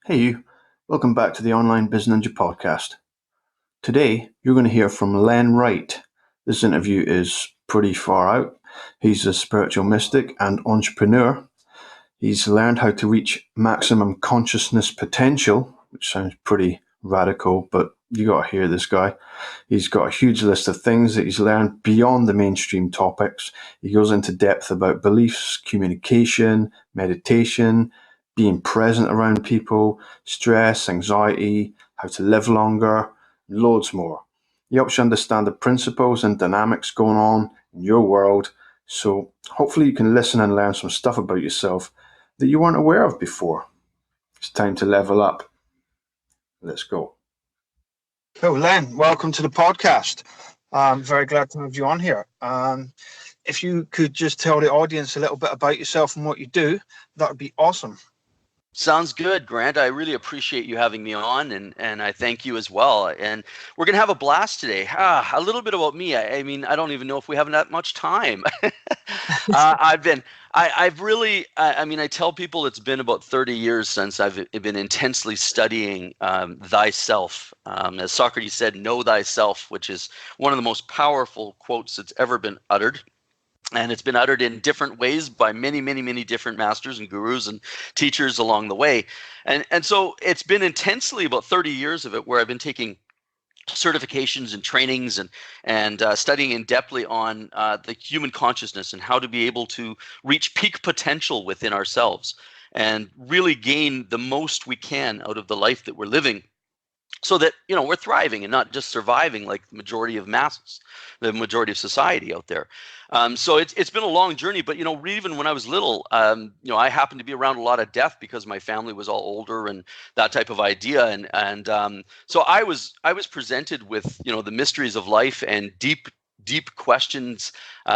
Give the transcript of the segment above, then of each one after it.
Hey you, welcome back to the Online Biz Ninja Podcast. Today, you're going to hear from Len Wright. This interview is pretty far out. He's a spiritual mystic and entrepreneur. He's learned how to reach maximum consciousness potential, which sounds pretty radical, but you got to hear this guy. He's got a huge list of things that he's learned beyond the mainstream topics. He goes into depth about beliefs, communication, meditation, being present around people, stress, anxiety, how to live longer, loads more. He helps you understand the principles and dynamics going on in your world. So hopefully you can listen and learn some stuff about yourself that you weren't aware of before. It's time to level up. Let's go. So, Len, welcome to the podcast. I'm very glad to have you on here. If you could just tell the audience a little bit about yourself and what you do, that would be awesome. Sounds good, Grant. I really appreciate you having me on, and I thank you as well. And we're going to have a blast today. A little bit about me. I mean, I don't even know if we have that much time. I tell people it's been about 30 years since I've been intensely studying thyself. As Socrates said, know thyself, which is one of the most powerful quotes that's ever been uttered. And it's been uttered in different ways by many, many, many different masters and gurus and teachers along the way. And so it's been intensely about 30 years of it where I've been taking certifications and trainings and studying in depthly on the human consciousness and how to be able to reach peak potential within ourselves and really gain the most we can out of the life that we're living, so that we're thriving and not just surviving like the majority of masses, the majority of society out there. So it's been a long journey, but even when I was little, I happened to be around a lot of death because my family was all older and that type of idea, and so I was presented with the mysteries of life and deep questions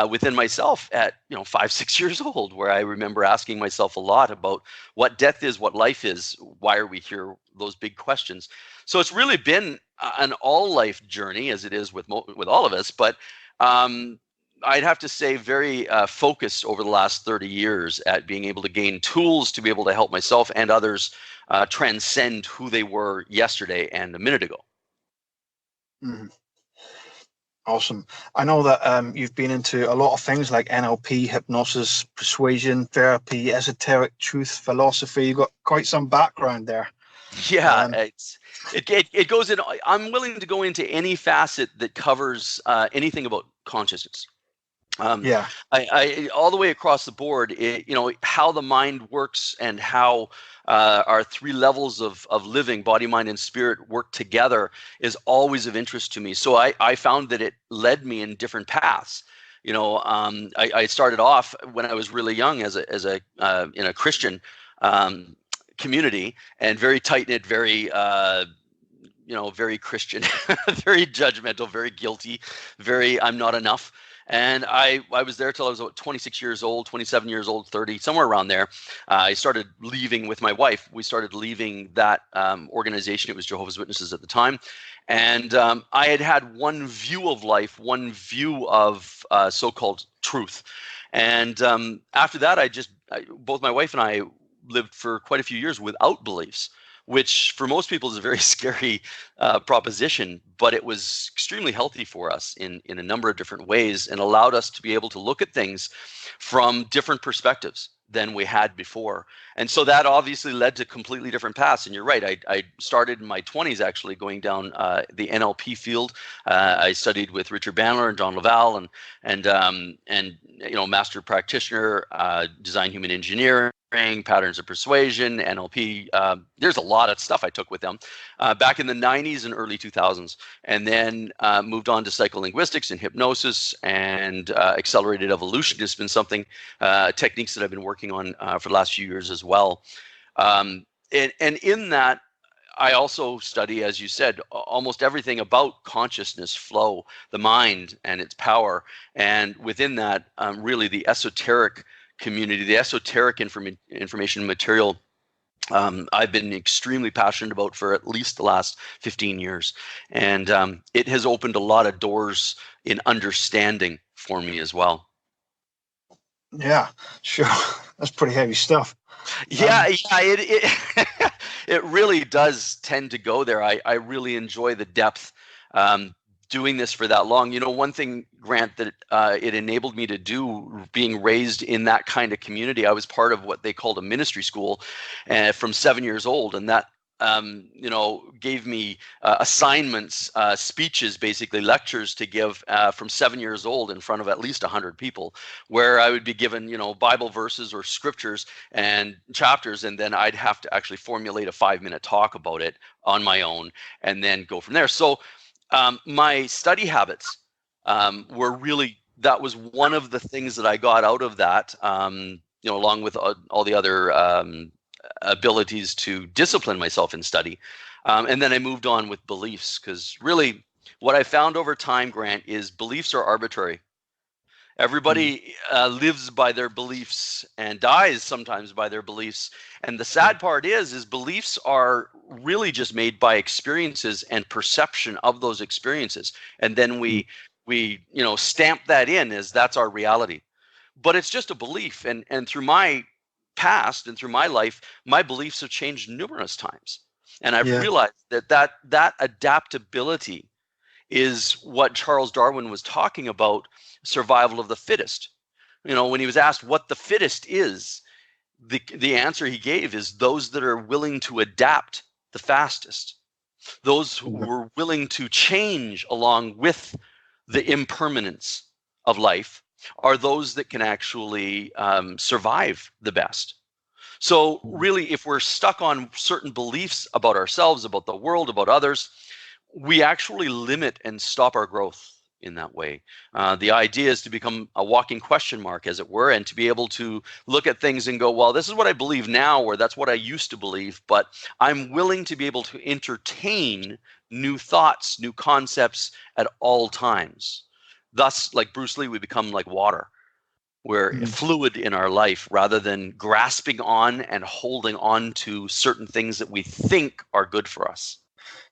within myself at 5-6 years old, where I remember asking myself a lot about what death is, what life is, why are we here, those big questions. So it's really been an all life journey, as it is with all of us, but I'd have to say very focused over the last 30 years at being able to gain tools to be able to help myself and others transcend who they were yesterday and a minute ago. Mm-hmm. Awesome. I know that you've been into a lot of things like NLP, hypnosis, persuasion, therapy, esoteric, truth, philosophy. You've got quite some background there. Yeah, it goes in. I'm willing to go into any facet that covers anything about consciousness. I all the way across the board, how the mind works and how our three levels of living, body, mind, and spirit, work together is always of interest to me. So I found that it led me in different paths. I started off when I was really young as a in a Christian community, and very tight-knit, very very Christian, very judgmental, very guilty, very I'm not enough. And I was there till I was about 26 years old, 27 years old, 30, somewhere around there. I started leaving with my wife. We started leaving that organization. It was Jehovah's Witnesses at the time. And I had one view of life, one view of so-called truth. And after that, both my wife and I lived for quite a few years without beliefs, which for most people is a very scary proposition, but it was extremely healthy for us in a number of different ways, and allowed us to be able to look at things from different perspectives than we had before. And so that obviously led to completely different paths. And you're right, I started in my 20s actually going down the NLP field. I studied with Richard Bandler and John Laval and master practitioner, design human engineering, patterns of persuasion, NLP. There's a lot of stuff I took with them back in the 90s and early 2000s, and then moved on to psycholinguistics and hypnosis, and accelerated evolution has been something, techniques that I've been working on for the last few years as well. And in that, I also study, as you said, almost everything about consciousness, flow, the mind and its power. And within that, really the esoteric community, the esoteric information material, I've been extremely passionate about for at least the last 15 years. And it has opened a lot of doors in understanding for me as well. Yeah, sure. That's pretty heavy stuff. Yeah, it it really does tend to go there. I really enjoy the depth doing this for that long. One thing, Grant, that it enabled me to do, being raised in that kind of community, I was part of what they called a ministry school from 7 years old, and that gave me assignments, speeches, basically lectures to give from 7 years old in front of at least 100 people, where I would be given, Bible verses or scriptures and chapters, and then I'd have to actually formulate a 5-minute talk about it on my own and then go from there. So my study habits were really, that was one of the things that I got out of that, along with all the other abilities to discipline myself in study. And then I moved on with beliefs, because really what I found over time, Grant, is beliefs are arbitrary. Everybody lives by their beliefs and dies sometimes by their beliefs. And the sad part is beliefs are really just made by experiences and perception of those experiences. And then we stamp that in as that's our reality. But it's just a belief. And through my past and through my life, my beliefs have changed numerous times. And I've realized that adaptability is what Charles Darwin was talking about, survival of the fittest. When he was asked what the fittest is, the answer he gave is those that are willing to adapt the fastest, those who were willing to change along with the impermanence of life are those that can actually survive the best. So really, if we're stuck on certain beliefs about ourselves, about the world, about others, we actually limit and stop our growth in that way. The idea is to become a walking question mark, as it were, and to be able to look at things and go, well, this is what I believe now, or that's what I used to believe, but I'm willing to be able to entertain new thoughts, new concepts at all times. Thus, like Bruce Lee, we become like water. We're fluid in our life rather than grasping on and holding on to certain things that we think are good for us.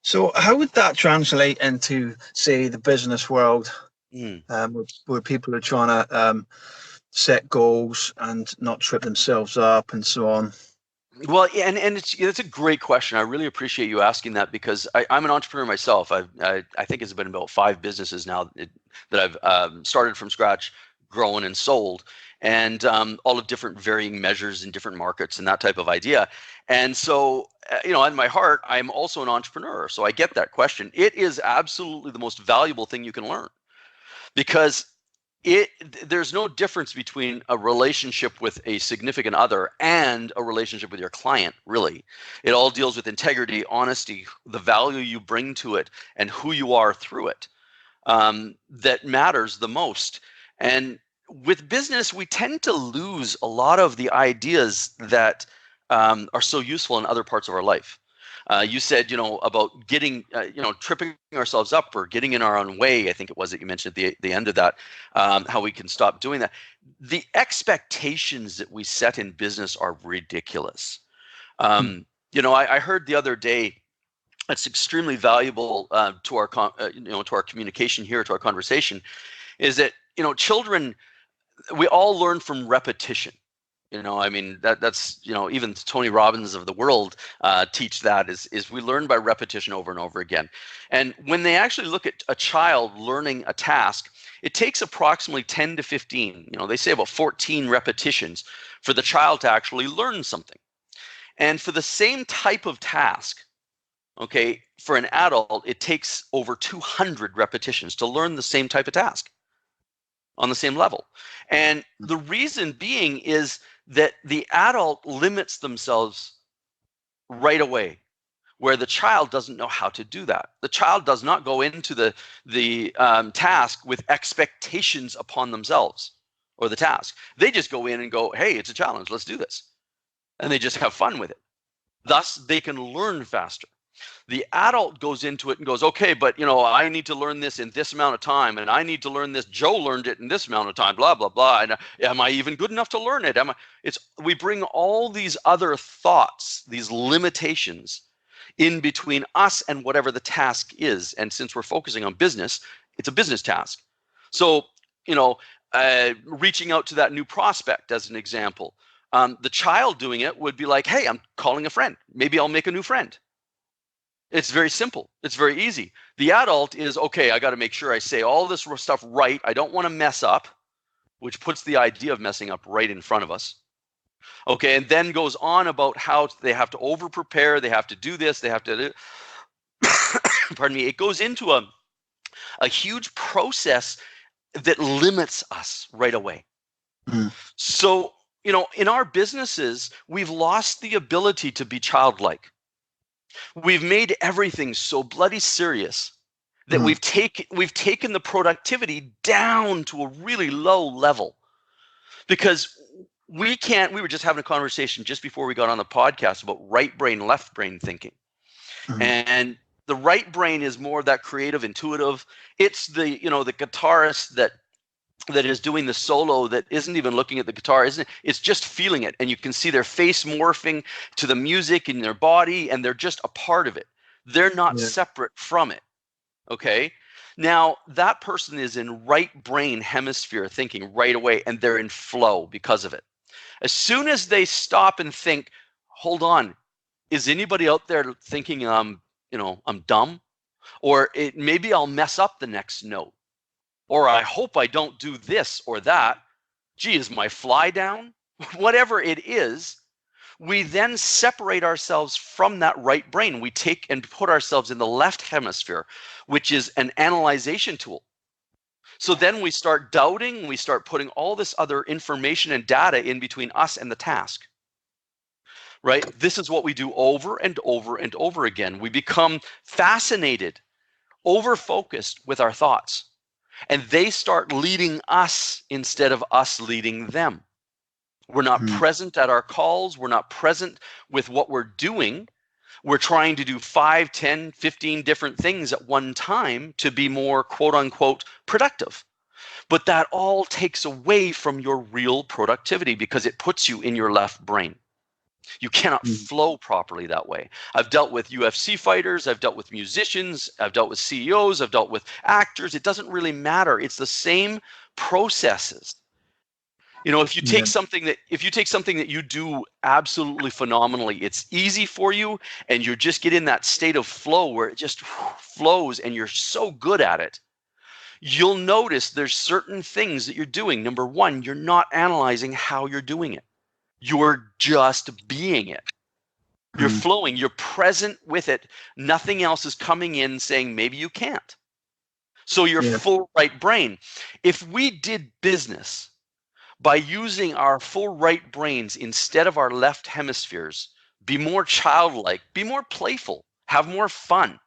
So how would that translate into, say, the business world, where people are trying to set goals and not trip themselves up and so on? Well, and it's a great question. I really appreciate you asking that, because I'm an entrepreneur myself. I think it's been about 5 businesses now that I've started from scratch, grown and sold, and all of different varying measures in different markets and that type of idea. And so, in my heart, I'm also an entrepreneur. So I get that question. It is absolutely the most valuable thing you can learn, because there's no difference between a relationship with a significant other and a relationship with your client, really. It all deals with integrity, honesty, the value you bring to it, and who you are through it. That matters the most. And with business, we tend to lose a lot of the ideas that are so useful in other parts of our life. You said, about getting, tripping ourselves up or getting in our own way. I think it was that you mentioned at the end of that, how we can stop doing that. The expectations that we set in business are ridiculous. I heard the other day, it's extremely valuable to our to our communication here, to our conversation, is that children, we all learn from repetition. That's even Tony Robbins of the world teach that is we learn by repetition over and over again. And when they actually look at a child learning a task, it takes approximately 10 to 15, they say about 14 repetitions for the child to actually learn something. And for the same type of task, for an adult, it takes over 200 repetitions to learn the same type of task on the same level. And the reason being is that the adult limits themselves right away, where the child doesn't know how to do that. The child does not go into the task with expectations upon themselves or the task. They just go in and go, hey, it's a challenge, let's do this. And they just have fun with it. Thus, they can learn faster. The adult goes into it and goes, okay, but I need to learn this in this amount of time, and I need to learn this. Joe learned it in this amount of time, blah, blah, blah. And am I even good enough to learn it? We bring all these other thoughts, these limitations in between us and whatever the task is. And since we're focusing on business, it's a business task. So, reaching out to that new prospect, as an example, The child doing it would be like, hey, I'm calling a friend. Maybe I'll make a new friend. It's very simple. It's very easy. The adult is, okay, I got to make sure I say all this stuff right. I don't want to mess up, which puts the idea of messing up right in front of us. Okay, and then goes on about how they have to over-prepare, they have to do this, they have to do, pardon me, it goes into a huge process that limits us right away. So, in our businesses, we've lost the ability to be childlike. We've made everything so bloody serious that we've taken the productivity down to a really low level, because we were just having a conversation just before we got on the podcast about right brain, left brain thinking. And the right brain is more that creative, intuitive. It's the guitarist that is doing the solo that isn't even looking at the guitar, it's just feeling it, and you can see their face morphing to the music in their body, and they're just a part of it. They're not separate from it. Okay, now that person is in right brain hemisphere thinking right away, and they're in flow because of it. As soon as they stop and think, hold on, is anybody out there thinking I'm dumb, or maybe I'll mess up the next note, or I hope I don't do this or that. Gee, is my fly down? Whatever it is, we then separate ourselves from that right brain. We take and put ourselves in the left hemisphere, which is an analyzation tool. So then we start doubting, we start putting all this other information and data in between us and the task. Right? This is what we do over and over and over again. We become fascinated, over-focused with our thoughts. And they start leading us instead of us leading them. We're not present at our calls. We're not present with what we're doing. We're trying to do 5, 10, 15 different things at one time to be more quote unquote productive. But that all takes away from your real productivity because it puts you in your left brain. You cannot flow properly that way. I've dealt with UFC fighters, I've dealt with musicians, I've dealt with CEOs, I've dealt with actors. It doesn't really matter. It's the same processes. If you take something that you do absolutely phenomenally, it's easy for you, and you just get in that state of flow where it just flows and you're so good at it. You'll notice there's certain things that you're doing. Number one, you're not analyzing how you're doing it. You're just being it. You're flowing. You're present with it. Nothing else is coming in saying maybe you can't. So you're full right brain. If we did business by using our full right brains instead of our left hemispheres, be more childlike, be more playful, have more fun,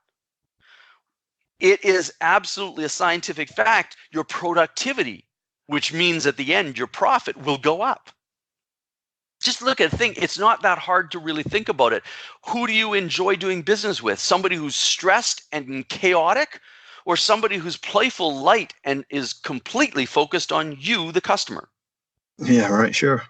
it is absolutely a scientific fact, your productivity, which means at the end your profit, will go up. Just look at the thing. It's not that hard to really think about it. Who do you enjoy doing business with? Somebody who's stressed and chaotic, or somebody who's playful, light, and is completely focused on you, the customer? Yeah, right, sure.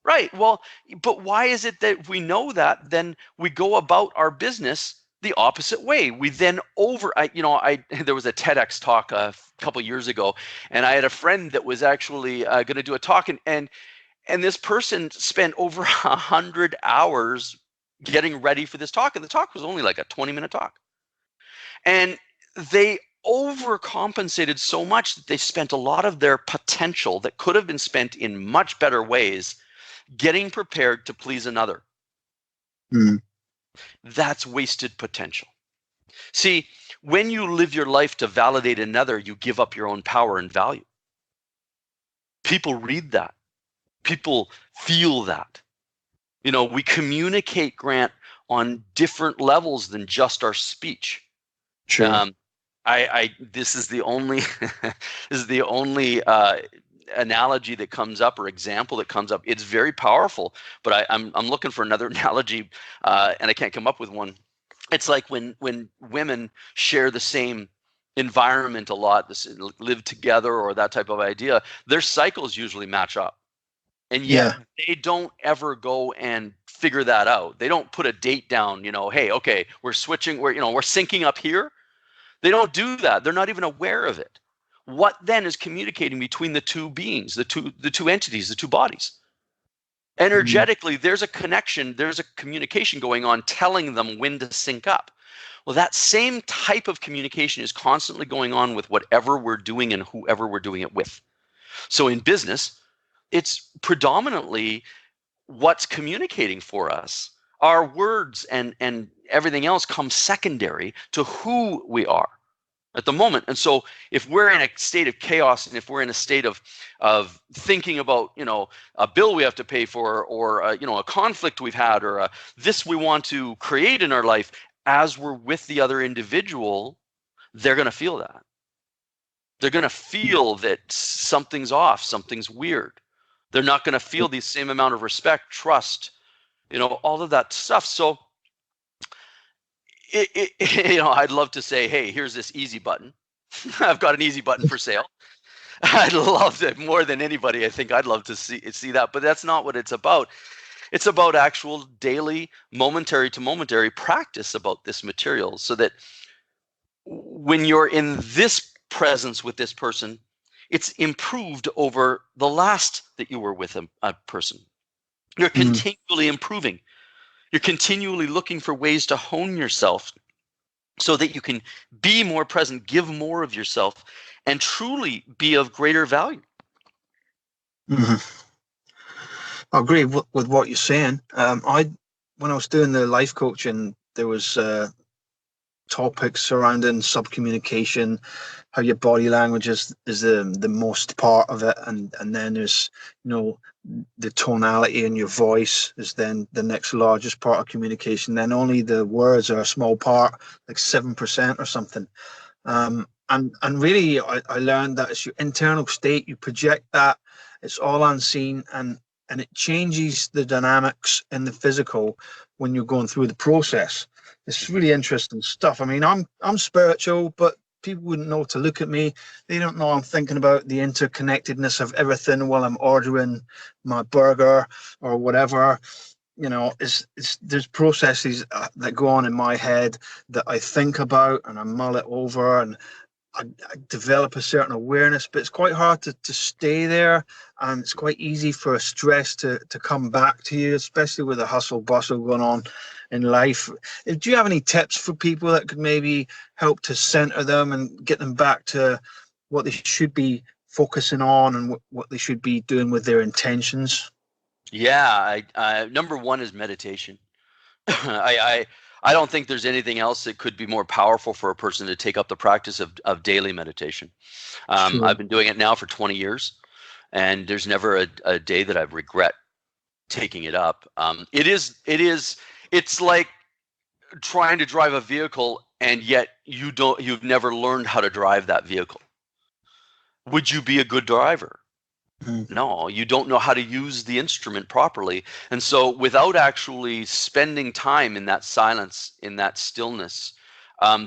Right. Well, but why is it that we know that, then we go about our business the opposite way? We then there was a TEDx talk a couple years ago, and I had a friend that was actually going to do a talk, and this person spent over 100 hours getting ready for this talk. And the talk was only like a 20-minute talk. And they overcompensated so much that they spent a lot of their potential that could have been spent in much better ways getting prepared to please another. That's wasted potential. See, when you live your life to validate another, you give up your own power and value. People read that. People feel that. We communicate, Grant, on different levels than just our speech. Sure. This is the only analogy that comes up, or example that comes up. It's very powerful, but I'm looking for another analogy, and I can't come up with one. It's like when women share the same environment a lot, live together, or that type of idea, their cycles usually match up. And yet they don't ever go and figure that out. They don't put a date down, hey, okay, we're switching, we're syncing up here. They don't do that. They're not even aware of it. What then is communicating between the two beings, the two entities, the two bodies? Energetically, there's a connection, there's a communication going on telling them when to sync up. Well, that same type of communication is constantly going on with whatever we're doing and whoever we're doing it with. So in business, it's predominantly what's communicating for us. Our words and everything else comes secondary to who we are at the moment. And so if we're in a state of chaos, and if we're in a state of thinking about, a bill we have to pay for, or a conflict we've had, or this we want to create in our life, as we're with the other individual, they're going to feel that. They're going to feel that something's off, something's weird. They're not going to feel the same amount of respect, trust, all of that stuff. So, I'd love to say, hey, here's this easy button. I've got an easy button for sale. I'd love it more than anybody. I think I'd love to see that, but that's not what it's about. It's about actual daily, momentary to momentary practice about this material, so that when you're in this presence with this person, it's improved over the last that you were with a person. You're continually improving. You're continually looking for ways to hone yourself so that you can be more present, give more of yourself, and truly be of greater value. Mm-hmm. I agree with what you're saying. When I was doing the life coaching, there was topics surrounding subcommunication, how your body language is the most part of it, and then there's the tonality in your voice is then the next largest part of communication. Then only the words are a small part, like 7% or something. And really, I learned that it's your internal state. You project that. It's all unseen, and it changes the dynamics in the physical when you're going through the process. It's really interesting stuff. I mean, I'm spiritual, but people wouldn't know to look at me. They don't know I'm thinking about the interconnectedness of everything while I'm ordering my burger or whatever. There's processes that go on in my head that I think about, and I mull it over, and I develop a certain awareness, but it's quite hard to stay there, and it's quite easy for stress to come back to you, especially with the hustle bustle going on in life. Do you have any tips for people that could maybe help to center them and get them back to what they should be focusing on and what they should be doing with their intentions? Yeah, number one is meditation. I don't think there's anything else that could be more powerful for a person to take up the practice of daily meditation. Sure. I've been doing it now for 20 years, and there's never a day that I regret taking it up. It's like trying to drive a vehicle, and yet you've never learned how to drive that vehicle. Would you be a good driver? No, you don't know how to use the instrument properly. And so without actually spending time in that silence, in that stillness,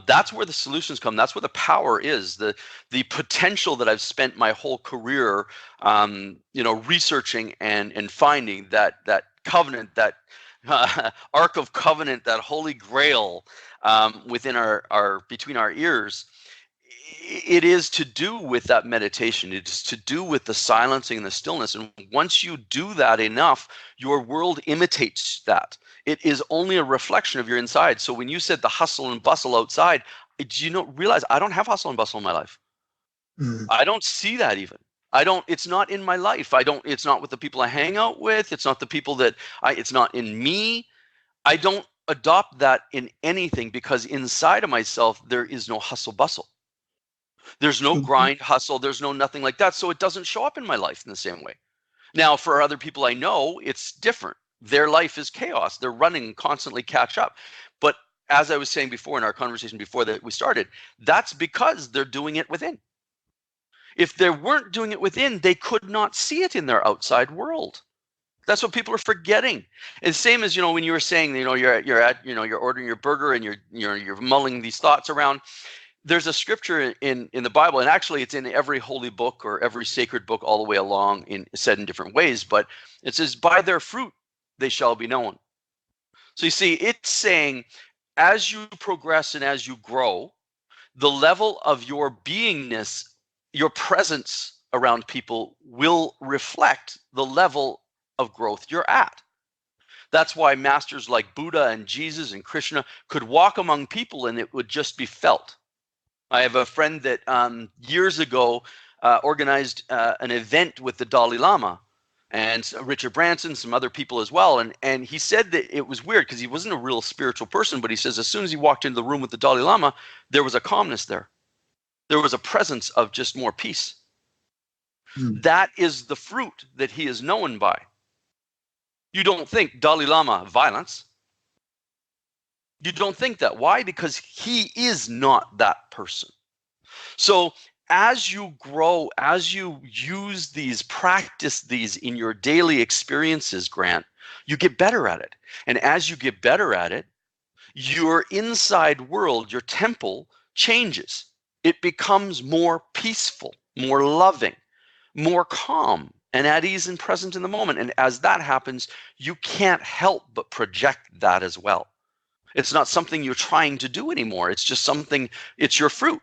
that's where the solutions come. That's where the power is. The potential that I've spent my whole career, researching and finding that covenant, that Ark of Covenant, that holy grail within between our ears. It is to do with that meditation. It is to do with the silencing and the stillness. And once you do that enough, your world imitates that. It is only a reflection of your inside. So when you said the hustle and bustle outside, realize I don't have hustle and bustle in my life. I don't see that even. It's not in my life. It's not with the people I hang out with. It's not the people it's not in me. I don't adopt that in anything, because inside of myself, there is no hustle bustle. There's no grind, hustle. There's no nothing like that. So it doesn't show up in my life in the same way. Now, for other people I know, it's different. Their life is chaos. They're running, constantly catch up. But as I was saying before in our conversation before that we started, that's because they're doing it within. If they weren't doing it within, they could not see it in their outside world. That's what people are forgetting. And same as, when you were saying, you're ordering your burger and you're mulling these thoughts around. There's a scripture in the Bible, and actually it's in every holy book or every sacred book all the way along, said in different ways, but it says, by their fruit they shall be known. So you see, it's saying as you progress and as you grow, the level of your beingness, your presence around people will reflect the level of growth you're at. That's why masters like Buddha and Jesus and Krishna could walk among people and it would just be felt. I have a friend that years ago organized an event with the Dalai Lama and Richard Branson, some other people as well. And he said that it was weird because he wasn't a real spiritual person, but he says as soon as he walked into the room with the Dalai Lama, there was a calmness there. There was a presence of just more peace. That is the fruit that he is known by. You don't think Dalai Lama violence. You don't think that. Why? Because he is not that person. So as you grow, as you use these, practice these in your daily experiences, Grant, you get better at it. And as you get better at it, your inside world, your temple changes. It becomes more peaceful, more loving, more calm, and at ease and present in the moment. And as that happens, you can't help but project that as well. It's not something you're trying to do anymore. It's just something, it's your fruit.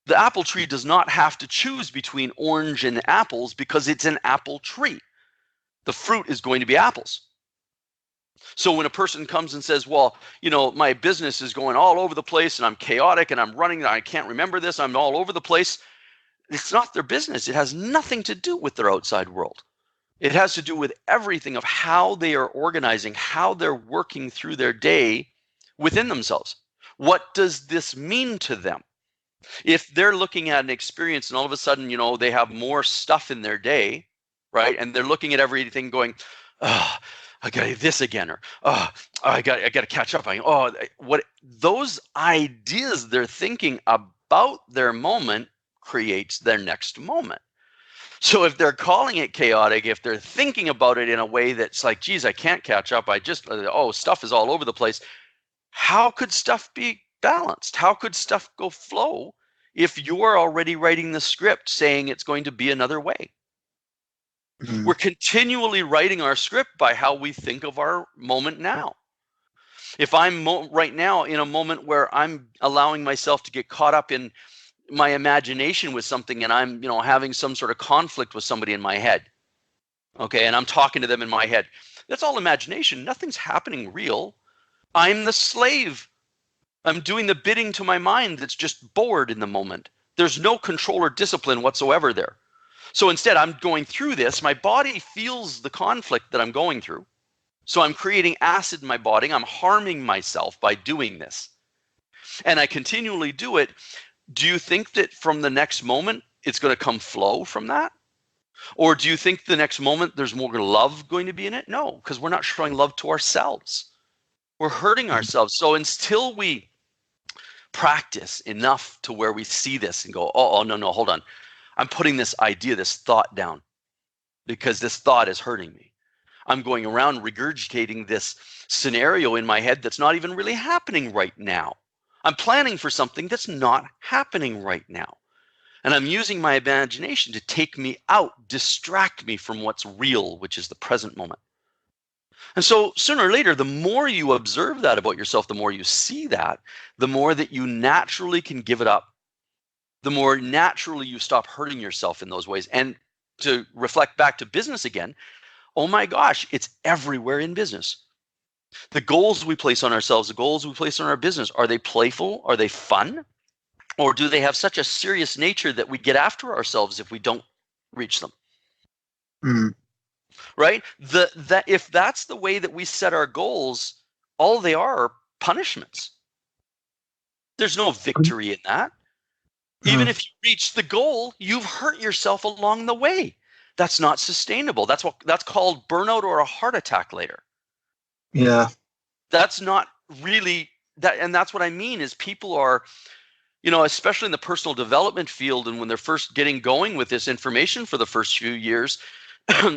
The apple tree does not have to choose between orange and apples because it's an apple tree. The fruit is going to be apples. So when a person comes and says, well, my business is going all over the place and I'm chaotic and I'm running, I can't remember this, I'm all over the place. It's not their business. It has nothing to do with their outside world. It has to do with everything of how they are organizing, how they're working through their day within themselves. What does this mean to them? If they're looking at an experience and all of a sudden, they have more stuff in their day, right? And they're looking at everything going, oh, I got to do this again, or oh, I got to catch up. What those ideas they're thinking about their moment creates their next moment. So if they're calling it chaotic, if they're thinking about it in a way that's like, geez, I can't catch up. Stuff is all over the place. How could stuff be balanced? How could stuff go flow if you're already writing the script saying it's going to be another way? Mm-hmm. We're continually writing our script by how we think of our moment now. If I'm right now in a moment where I'm allowing myself to get caught up in my imagination with something and I'm, having some sort of conflict with somebody in my head, okay, and I'm talking to them in my head, that's all imagination. Nothing's happening real. I'm the slave. I'm doing the bidding to my mind that's just bored in the moment. There's no control or discipline whatsoever there. So instead, I'm going through this. My body feels the conflict that I'm going through. So I'm creating acid in my body. I'm harming myself by doing this. And I continually do it. Do you think that from the next moment, it's going to come flow from that? Or do you think the next moment there's more love going to be in it? No, because we're not showing love to ourselves. We're hurting ourselves. So until we practice enough to where we see this and go, oh, no, hold on. I'm putting this idea, this thought down because this thought is hurting me. I'm going around regurgitating this scenario in my head that's not even really happening right now. I'm planning for something that's not happening right now. And I'm using my imagination to take me out, distract me from what's real, which is the present moment. And so sooner or later, the more you observe that about yourself, the more you see that, the more that you naturally can give it up, the more naturally you stop hurting yourself in those ways. And to reflect back to business again, oh my gosh, it's everywhere in business. The goals we place on ourselves, the goals we place on our business, are they playful? Are they fun? Or do they have such a serious nature that we get after ourselves if we don't reach them? Mm. Right? If that's the way that we set our goals, all they are punishments. There's no victory in that. Even if you reach the goal, you've hurt yourself along the way. That's not sustainable. That's called burnout or a heart attack later. Yeah. That's not really that. And that's what I mean is people are, especially in the personal development field, and when they're first getting going with this information for the first few years,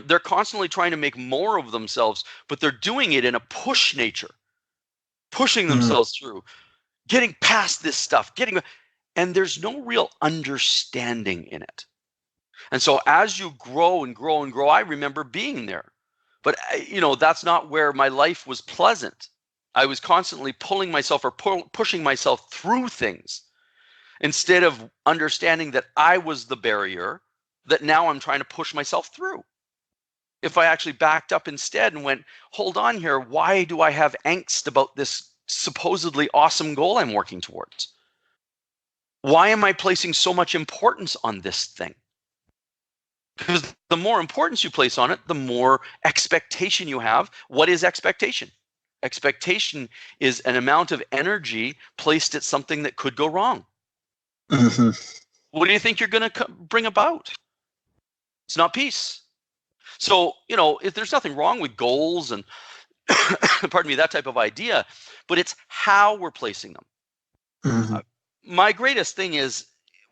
they're constantly trying to make more of themselves, but they're doing it in a push nature, pushing themselves through, getting past this stuff, and there's no real understanding in it. And so as you grow and grow and grow, I remember being there, but that's not where my life was pleasant. I was constantly pulling myself or pushing myself through things instead of understanding that I was the barrier that now I'm trying to push myself through. if I actually backed up instead and went, hold on here, why do I have angst about this supposedly awesome goal I'm working towards? Why am I placing so much importance on this thing? Because the more importance you place on it, the more expectation you have. What is expectation? Expectation is an amount of energy placed at something that could go wrong. Mm-hmm. What do you think you're going to bring about? It's not peace. So, if there's nothing wrong with goals and, pardon me, that type of idea, but it's how we're placing them. Mm-hmm. My greatest thing is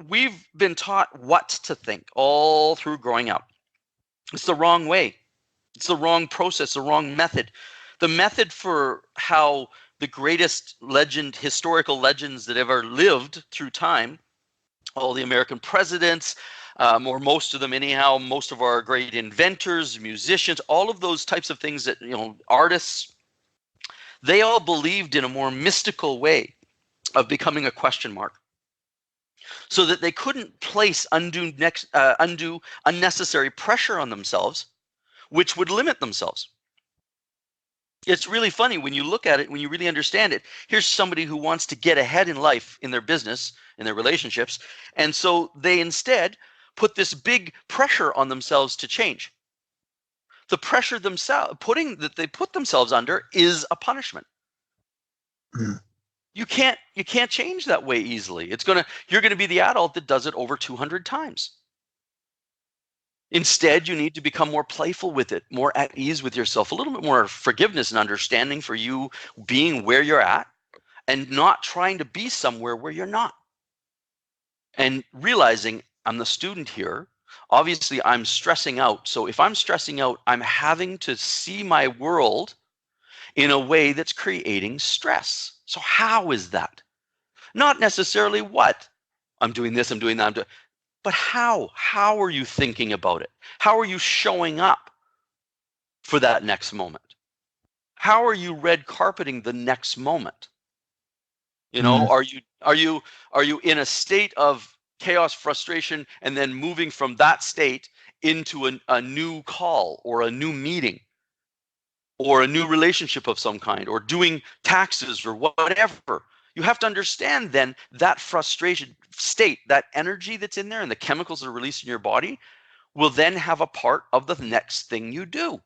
we've been taught what to think all through growing up. It's the wrong way. It's the wrong process, the wrong method. The method for how the greatest historical legends that ever lived through time, all the American presidents, or most of them anyhow, most of our great inventors, musicians, all of those types of things that, artists, they all believed in a more mystical way of becoming a question mark, so that they couldn't place undue unnecessary pressure on themselves, which would limit themselves. It's really funny when you look at it, when you really understand it. Here's somebody who wants to get ahead in life, in their business, in their relationships, and so they instead put this big pressure on themselves to change. The pressure that they put themselves under is a punishment. Mm. You can't change that way easily. You're gonna be the adult that does it over 200 times. Instead, you need to become more playful with it, more at ease with yourself, a little bit more forgiveness and understanding for you being where you're at and not trying to be somewhere where you're not. And realizing I'm the student here. Obviously, I'm stressing out. So if I'm stressing out, I'm having to see my world in a way that's creating stress. So how is that? Not necessarily what. I'm doing this, I'm doing that, but how? How are you thinking about it? How are you showing up for that next moment? How are you red carpeting the next moment? Are you in a state of chaos, frustration, and then moving from that state into a new call or a new meeting or a new relationship of some kind or doing taxes or whatever? You have to understand then that frustration state, that energy that's in there and the chemicals that are released in your body will then have a part of the next thing you do.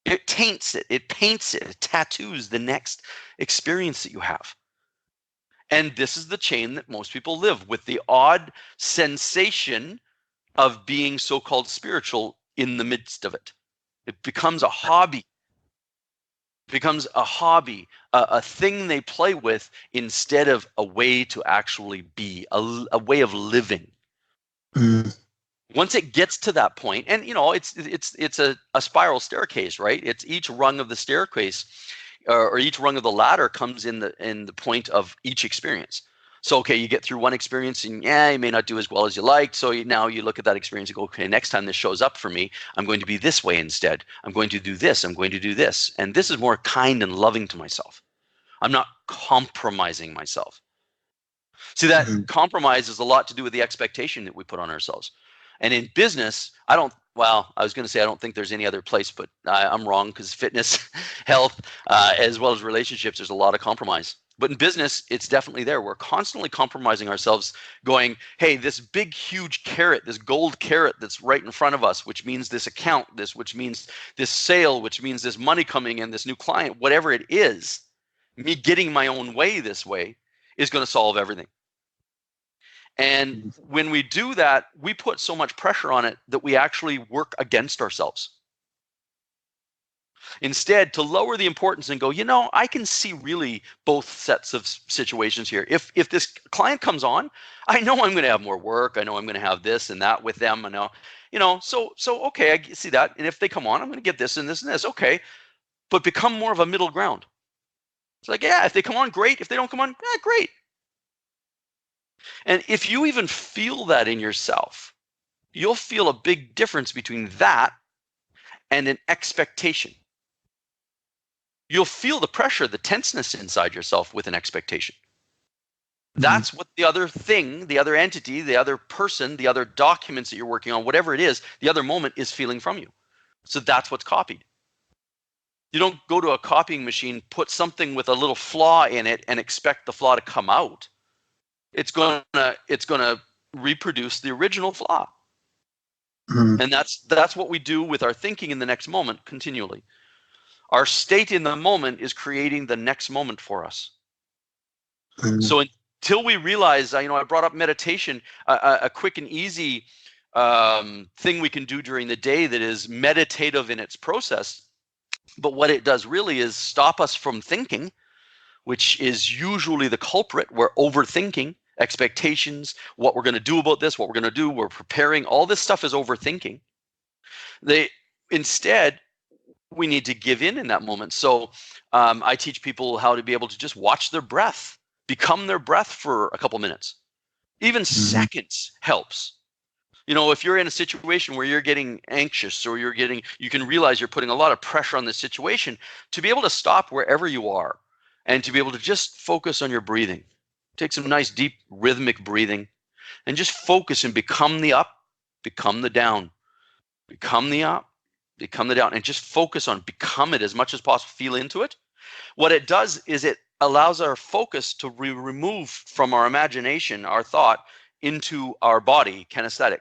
It taints it, it paints it, it tattoos the next experience that you have. And this is the chain that most people live with, the odd sensation of being so-called spiritual in the midst of it. It becomes a hobby. Becomes a hobby, a thing they play with instead of a way to actually be, a way of living. Mm. Once it gets to that point, and it's a spiral staircase, right? It's each rung of the staircase, or each rung of the ladder comes in the point of each experience. So, okay, you get through one experience and you may not do as well as you liked. So now you look at that experience and go, okay, next time this shows up for me, I'm going to be this way instead. I'm going to do this. I'm going to do this. And this is more kind and loving to myself. I'm not compromising myself. See, that compromise has a lot to do with the expectation that we put on ourselves. And in business, I was going to say I don't think there's any other place, but I'm wrong, because fitness, health, as well as relationships, there's a lot of compromise. But in business, it's definitely there. We're constantly compromising ourselves, going, hey, this big, huge carrot, this gold carrot that's right in front of us, which means this account, which means this sale, which means this money coming in, this new client, whatever it is, me getting my own way this way is going to solve everything. And when we do that, we put so much pressure on it that we actually work against ourselves. Instead, to lower the importance and go, I can see really both sets of situations here. If this client comes on, I know I'm going to have more work. I know I'm going to have this and that with them. I know, so okay, I see that. And if they come on, I'm going to get this and this and this. Okay, but become more of a middle ground. It's like, yeah, if they come on, great. If they don't come on, yeah, great. And if you even feel that in yourself, you'll feel a big difference between that and an expectation. You'll feel the pressure, the tenseness inside yourself with an expectation. That's what the other thing, the other entity, the other person, the other documents that you're working on, whatever it is, the other moment is feeling from you. So that's what's copied. You don't go to a copying machine, put something with a little flaw in it, and expect the flaw to come out. It's gonna reproduce the original flaw. Mm-hmm. And that's what we do with our thinking in the next moment continually. Our state in the moment is creating the next moment for us. Mm-hmm. So until we realize, I brought up meditation, a quick and easy thing we can do during the day that is meditative in its process. But what it does really is stop us from thinking, which is usually the culprit. We're overthinking expectations, what we're going to do about this, what we're going to do, we're preparing. All this stuff is overthinking. Instead, we need to give in that moment. So I teach people how to be able to just watch their breath, become their breath for a couple minutes. Even seconds helps. If you're in a situation where you're getting anxious or you can realize you're putting a lot of pressure on the situation, to be able to stop wherever you are and to be able to just focus on your breathing. Take some nice deep rhythmic breathing and just focus and become the up, become the down, become the up, become the down, and just focus on become it as much as possible. Feel into it. What it does is it allows our focus to remove from our imagination, our thought, into our body, kinesthetic.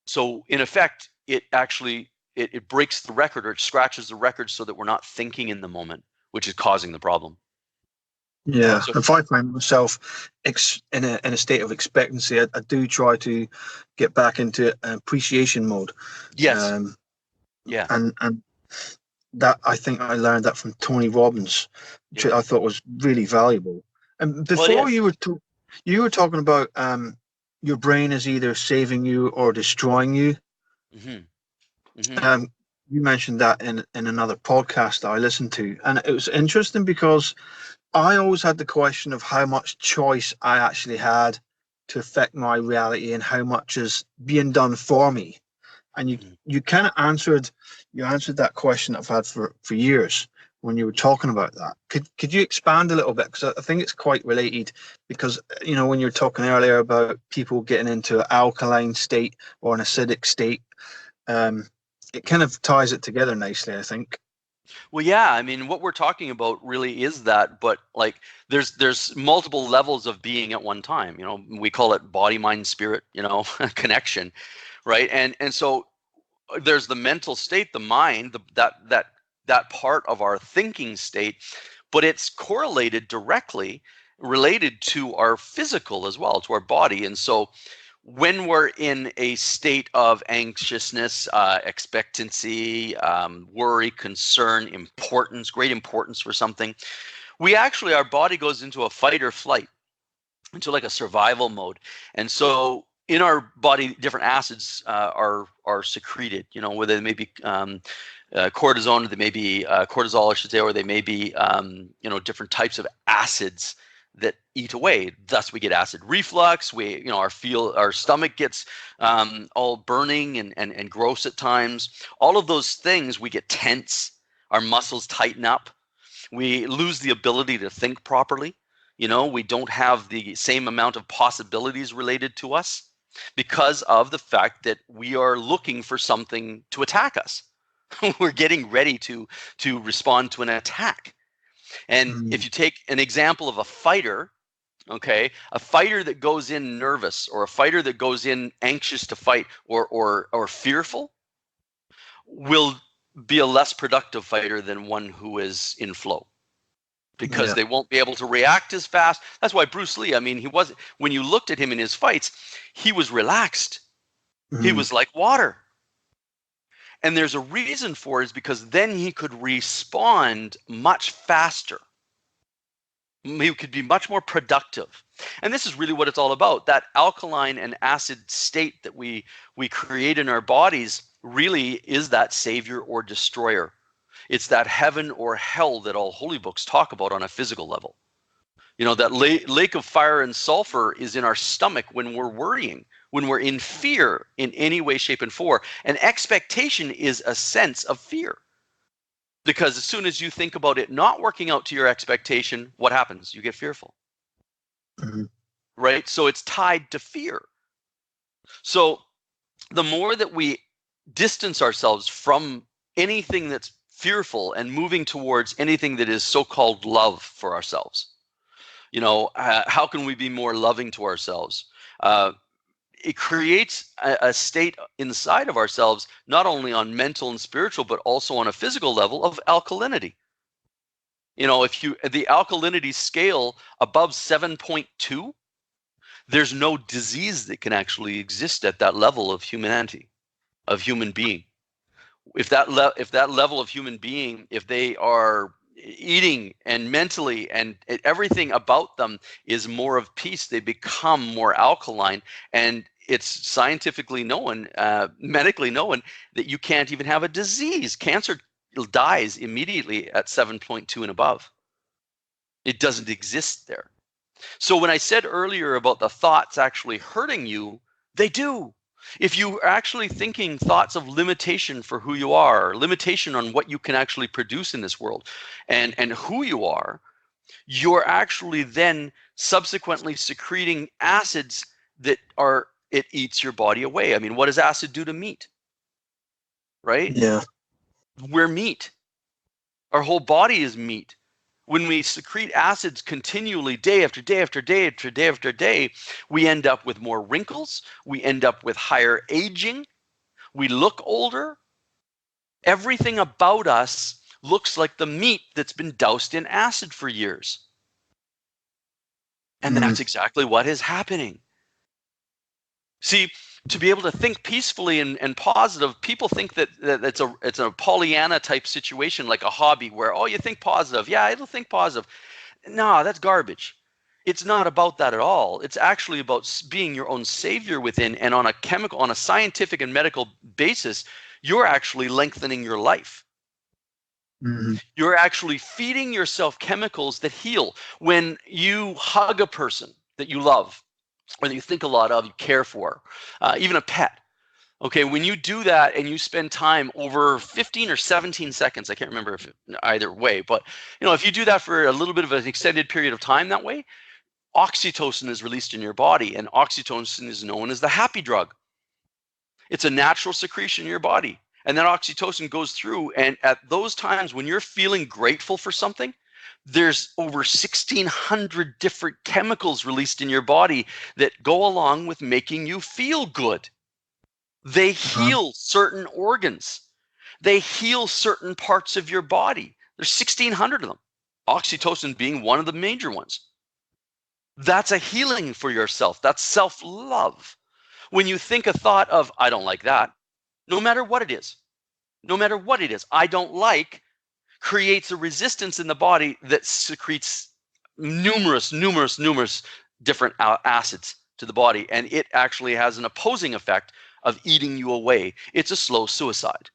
So in effect, it actually it breaks the record, or it scratches the record, so that we're not thinking in the moment, which is causing the problem. Yeah, so if I find myself in a state of expectancy, I do try to get back into appreciation mode. Yes. Yeah. And that, I think I learned that from Tony Robbins, which I thought was really valuable. And before you were talking about your brain is either saving you or destroying you. Mm-hmm. Mm-hmm. You mentioned that in another podcast that I listened to, and it was interesting because I always had the question of how much choice I actually had to affect my reality and how much is being done for me. And you kind of answered that question I've had for years when you were talking about that. Could you expand a little bit? Because I think it's quite related, because, when you're talking earlier about people getting into an alkaline state or an acidic state, it kind of ties it together nicely, I think. Well, yeah, I mean, what we're talking about really is that, but like there's multiple levels of being at one time. We call it body, mind, spirit, connection, right? And so there's the mental state, the mind, that part of our thinking state, but it's correlated directly, related to our physical as well, to our body. And so when we're in a state of anxiousness, expectancy, worry, concern, importance, great importance for something, our body goes into a fight or flight, into like a survival mode. And so in our body, different acids are secreted, whether they may be cortisone, they may be cortisol, I should say, or they may be, different types of acids that eat away. Thus we get acid reflux. Our stomach gets all burning and gross at times. All of those things, we get tense, our muscles tighten up, we lose the ability to think properly. We don't have the same amount of possibilities related to us because of the fact that we are looking for something to attack us. We're getting ready to respond to an attack. And if you take an example of a fighter, okay, a fighter that goes in nervous, or a fighter that goes in anxious to fight, or fearful, will be a less productive fighter than one who is in flow, because they won't be able to react as fast. That's why Bruce Lee, when you looked at him in his fights, he was relaxed. He was like water. And there's a reason for it, is because then he could respond much faster. He could be much more productive. And this is really what it's all about. That alkaline and acid state that we create in our bodies really is that savior or destroyer. It's that heaven or hell that all holy books talk about on a physical level. That lake of fire and sulfur is in our stomach when we're worrying, when we're in fear in any way, shape, and form. And expectation is a sense of fear. Because as soon as you think about it not working out to your expectation, what happens? You get fearful. Mm-hmm. Right? So it's tied to fear. So the more that we distance ourselves from anything that's fearful and moving towards anything that is so-called love for ourselves. How can we be more loving to ourselves? It creates a state inside of ourselves, not only on mental and spiritual, but also on a physical level of alkalinity. If the alkalinity scale above 7.2, there's no disease that can actually exist at that level of humanity, of human being. If that level of human being, if they are eating and mentally and everything about them is more of peace, they become more alkaline. And it's scientifically known, medically known, that you can't even have a disease. Cancer dies immediately at 7.2 and above. It doesn't exist there. So when I said earlier about the thoughts actually hurting you, they do. If you are actually thinking thoughts of limitation for who you are, limitation on what you can actually produce in this world and who you are, you're actually then subsequently secreting acids that it eats your body away. I mean, what does acid do to meat? Right? Yeah. We're meat. Our whole body is meat. When we secrete acids continually day after day after day after day after day, we end up with more wrinkles. We end up with higher aging. We look older. Everything about us looks like the meat that's been doused in acid for years. And that's exactly what is happening. See, to be able to think peacefully and positive, people think that it's a Pollyanna type situation, like a hobby where, oh, you think positive. Yeah, it'll think positive. No, that's garbage. It's not about that at all. It's actually about being your own savior within, and on a scientific and medical basis, you're actually lengthening your life. Mm-hmm. You're actually feeding yourself chemicals that heal. When you hug a person that you love, or that you think a lot of, you care for, even a pet. Okay, when you do that and you spend time over 15 or 17 seconds, I can't remember if either way, but if you do that for a little bit of an extended period of time that way, oxytocin is released in your body, and oxytocin is known as the happy drug. It's a natural secretion in your body, and that oxytocin goes through, and at those times when you're feeling grateful for something, there's over 1,600 different chemicals released in your body that go along with making you feel good. They heal certain organs. They heal certain parts of your body. There's 1,600 of them, oxytocin being one of the major ones. That's a healing for yourself. That's self-love. When you think a thought of, I don't like that, no matter what it is, I don't like, creates a resistance in the body that secretes numerous different acids to the body, and it actually has an opposing effect of eating you away. It's a slow suicide.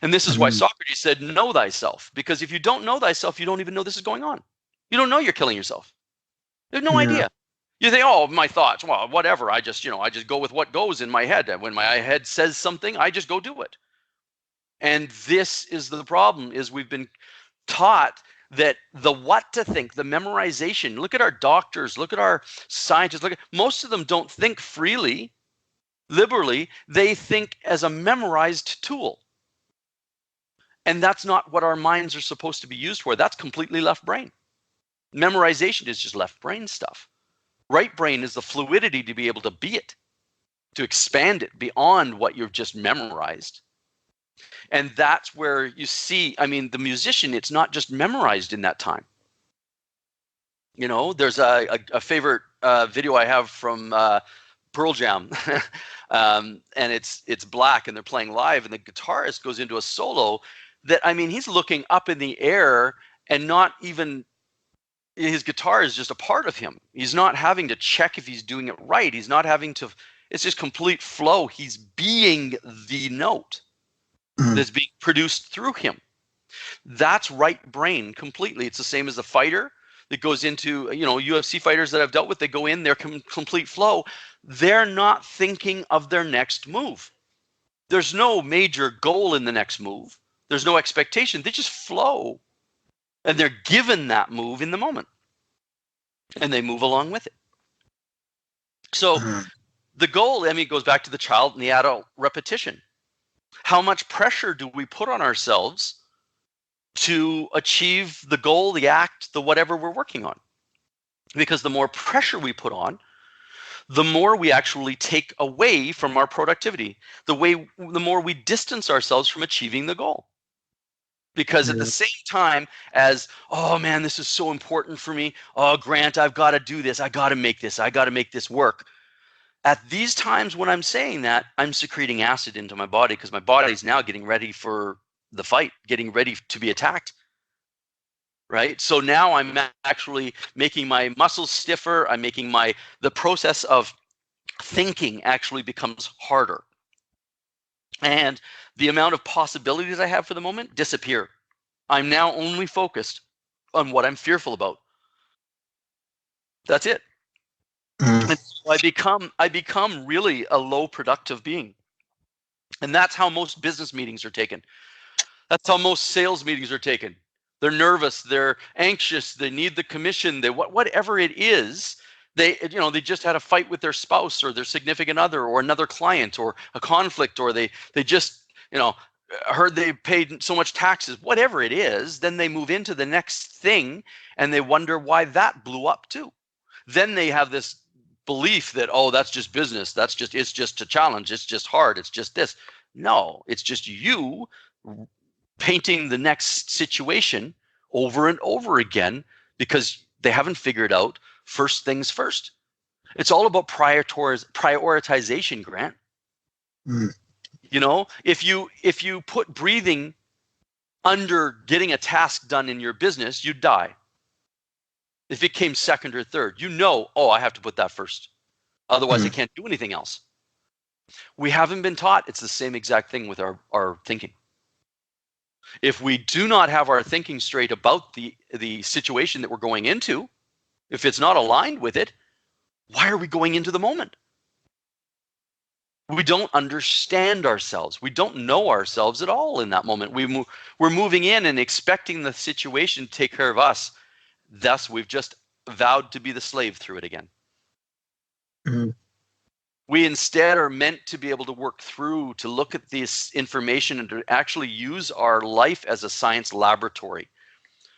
And this is why Socrates said, know thyself, because if you don't know thyself, you don't even know this is going on. You don't know you're killing yourself. You have no idea. You think, oh, my thoughts, well, whatever. I just go with what goes in my head. When my head says something, I just go do it. And this is the problem, is we've been taught that the what to think, the memorization. Look at our doctors, look at our scientists, most of them don't think freely, liberally. They think as a memorized tool. And that's not what our minds are supposed to be used for. That's completely left brain. Memorization is just left brain stuff. Right brain is the fluidity to be able to be it, to expand it beyond what you've just memorized. And that's where you see, the musician, it's not just memorized in that time. There's a favorite video I have from Pearl Jam, and it's black, and they're playing live, and the guitarist goes into a solo that, he's looking up in the air, and not even, his guitar is just a part of him. He's not having to check if he's doing it right. He's not having to, it's just complete flow. He's being the note that's being produced through him. That's right brain completely. It's the same as the fighter that goes into, UFC fighters that I've dealt with. They go in, they're complete flow. They're not thinking of their next move. There's no major goal in the next move. There's no expectation. They just flow, and they're given that move in the moment, and they move along with it. So the goal, it goes back to the child and the adult repetition. How much pressure do we put on ourselves to achieve the goal, the act, the whatever we're working on? Because the more pressure we put on, the more we actually take away from our productivity, the more we distance ourselves from achieving the goal. Because at the same time as, oh man, this is so important for me. Oh, Grant, I've got to do this. I got to make this work. At these times when I'm saying that, I'm secreting acid into my body because my body is now getting ready for the fight, getting ready to be attacked. Right? So now I'm actually making my muscles stiffer. I'm making the process of thinking actually becomes harder. And the amount of possibilities I have for the moment disappear. I'm now only focused on what I'm fearful about. That's it. And so I become really a low productive being. And that's how most business meetings are taken. That's how most sales meetings are taken. They're nervous, they're anxious, they need the commission, whatever it is. They just had a fight with their spouse or their significant other or another client or a conflict, or they just, heard they paid so much taxes, whatever it is. Then they move into the next thing and they wonder why that blew up too. Then they have this belief that, oh, that's just business. It's just a challenge. It's just hard. It's just this. No, it's just you painting the next situation over and over again because they haven't figured out first things first. It's all about prioritization, Grant. If you put breathing under getting a task done in your business, you'd die. If it came second or third, I have to put that first. Otherwise, I can't do anything else. We haven't been taught it's the same exact thing with our thinking. If we do not have our thinking straight about the situation that we're going into, if it's not aligned with it, why are we going into the moment? We don't understand ourselves. We don't know ourselves at all in that moment. We're moving in and expecting the situation to take care of us. Thus, we've just vowed to be the slave through it again. We instead are meant to be able to work through, to look at this information and to actually use our life as a science laboratory.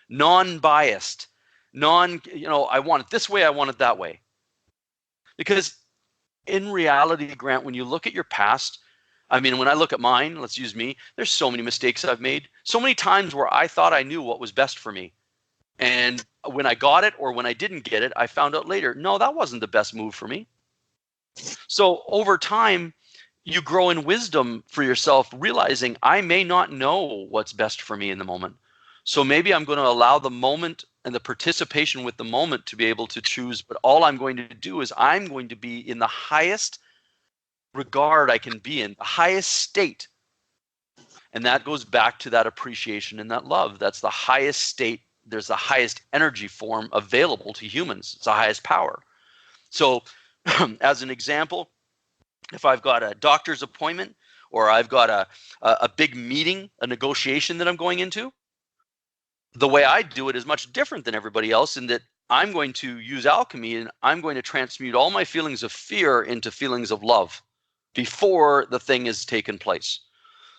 Non-biased, I want it this way, I want it that way. Because in reality, Grant, when you look at your past, when I look at mine, let's use me, there's so many mistakes I've made. So many times where I thought I knew what was best for me. And when I got it or when I didn't get it, I found out later, no, that wasn't the best move for me. So over time, you grow in wisdom for yourself, realizing I may not know what's best for me in the moment. So maybe I'm going to allow the moment and the participation with the moment to be able to choose. But all I'm going to do is I'm going to be in the highest regard I can be in, the highest state. And that goes back to that appreciation and that love. That's the highest state. There's the highest energy form available to humans. It's the highest power. So as an example, if I've got a doctor's appointment or I've got a big meeting, a negotiation that I'm going into, the way I do it is much different than everybody else in that I'm going to use alchemy and I'm going to transmute all my feelings of fear into feelings of love before the thing has taken place.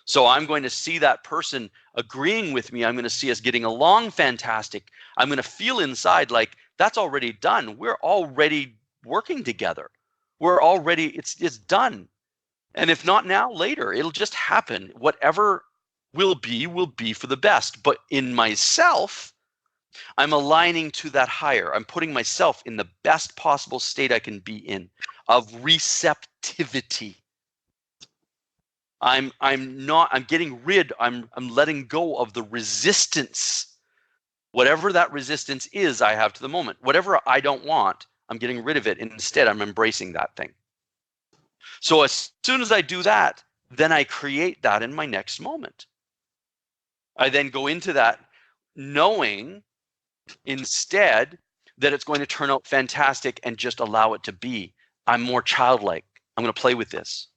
So I'm going to see that person agreeing with me. I'm going to see us getting along fantastic. I'm going to feel inside like that's already done. We're already working together. It's done. And if not now, later, it'll just happen. Whatever will be for the best. But in myself, I'm aligning to that higher. I'm putting myself in the best possible state I can be in of receptivity. I'm letting go of the resistance. Whatever that resistance is I have to the moment. Whatever I don't want, I'm getting rid of it. And instead, I'm embracing that thing. So as soon as I do that, then I create that in my next moment. I then go into that knowing instead that it's going to turn out fantastic and just allow it to be. I'm more childlike. I'm going to play with this.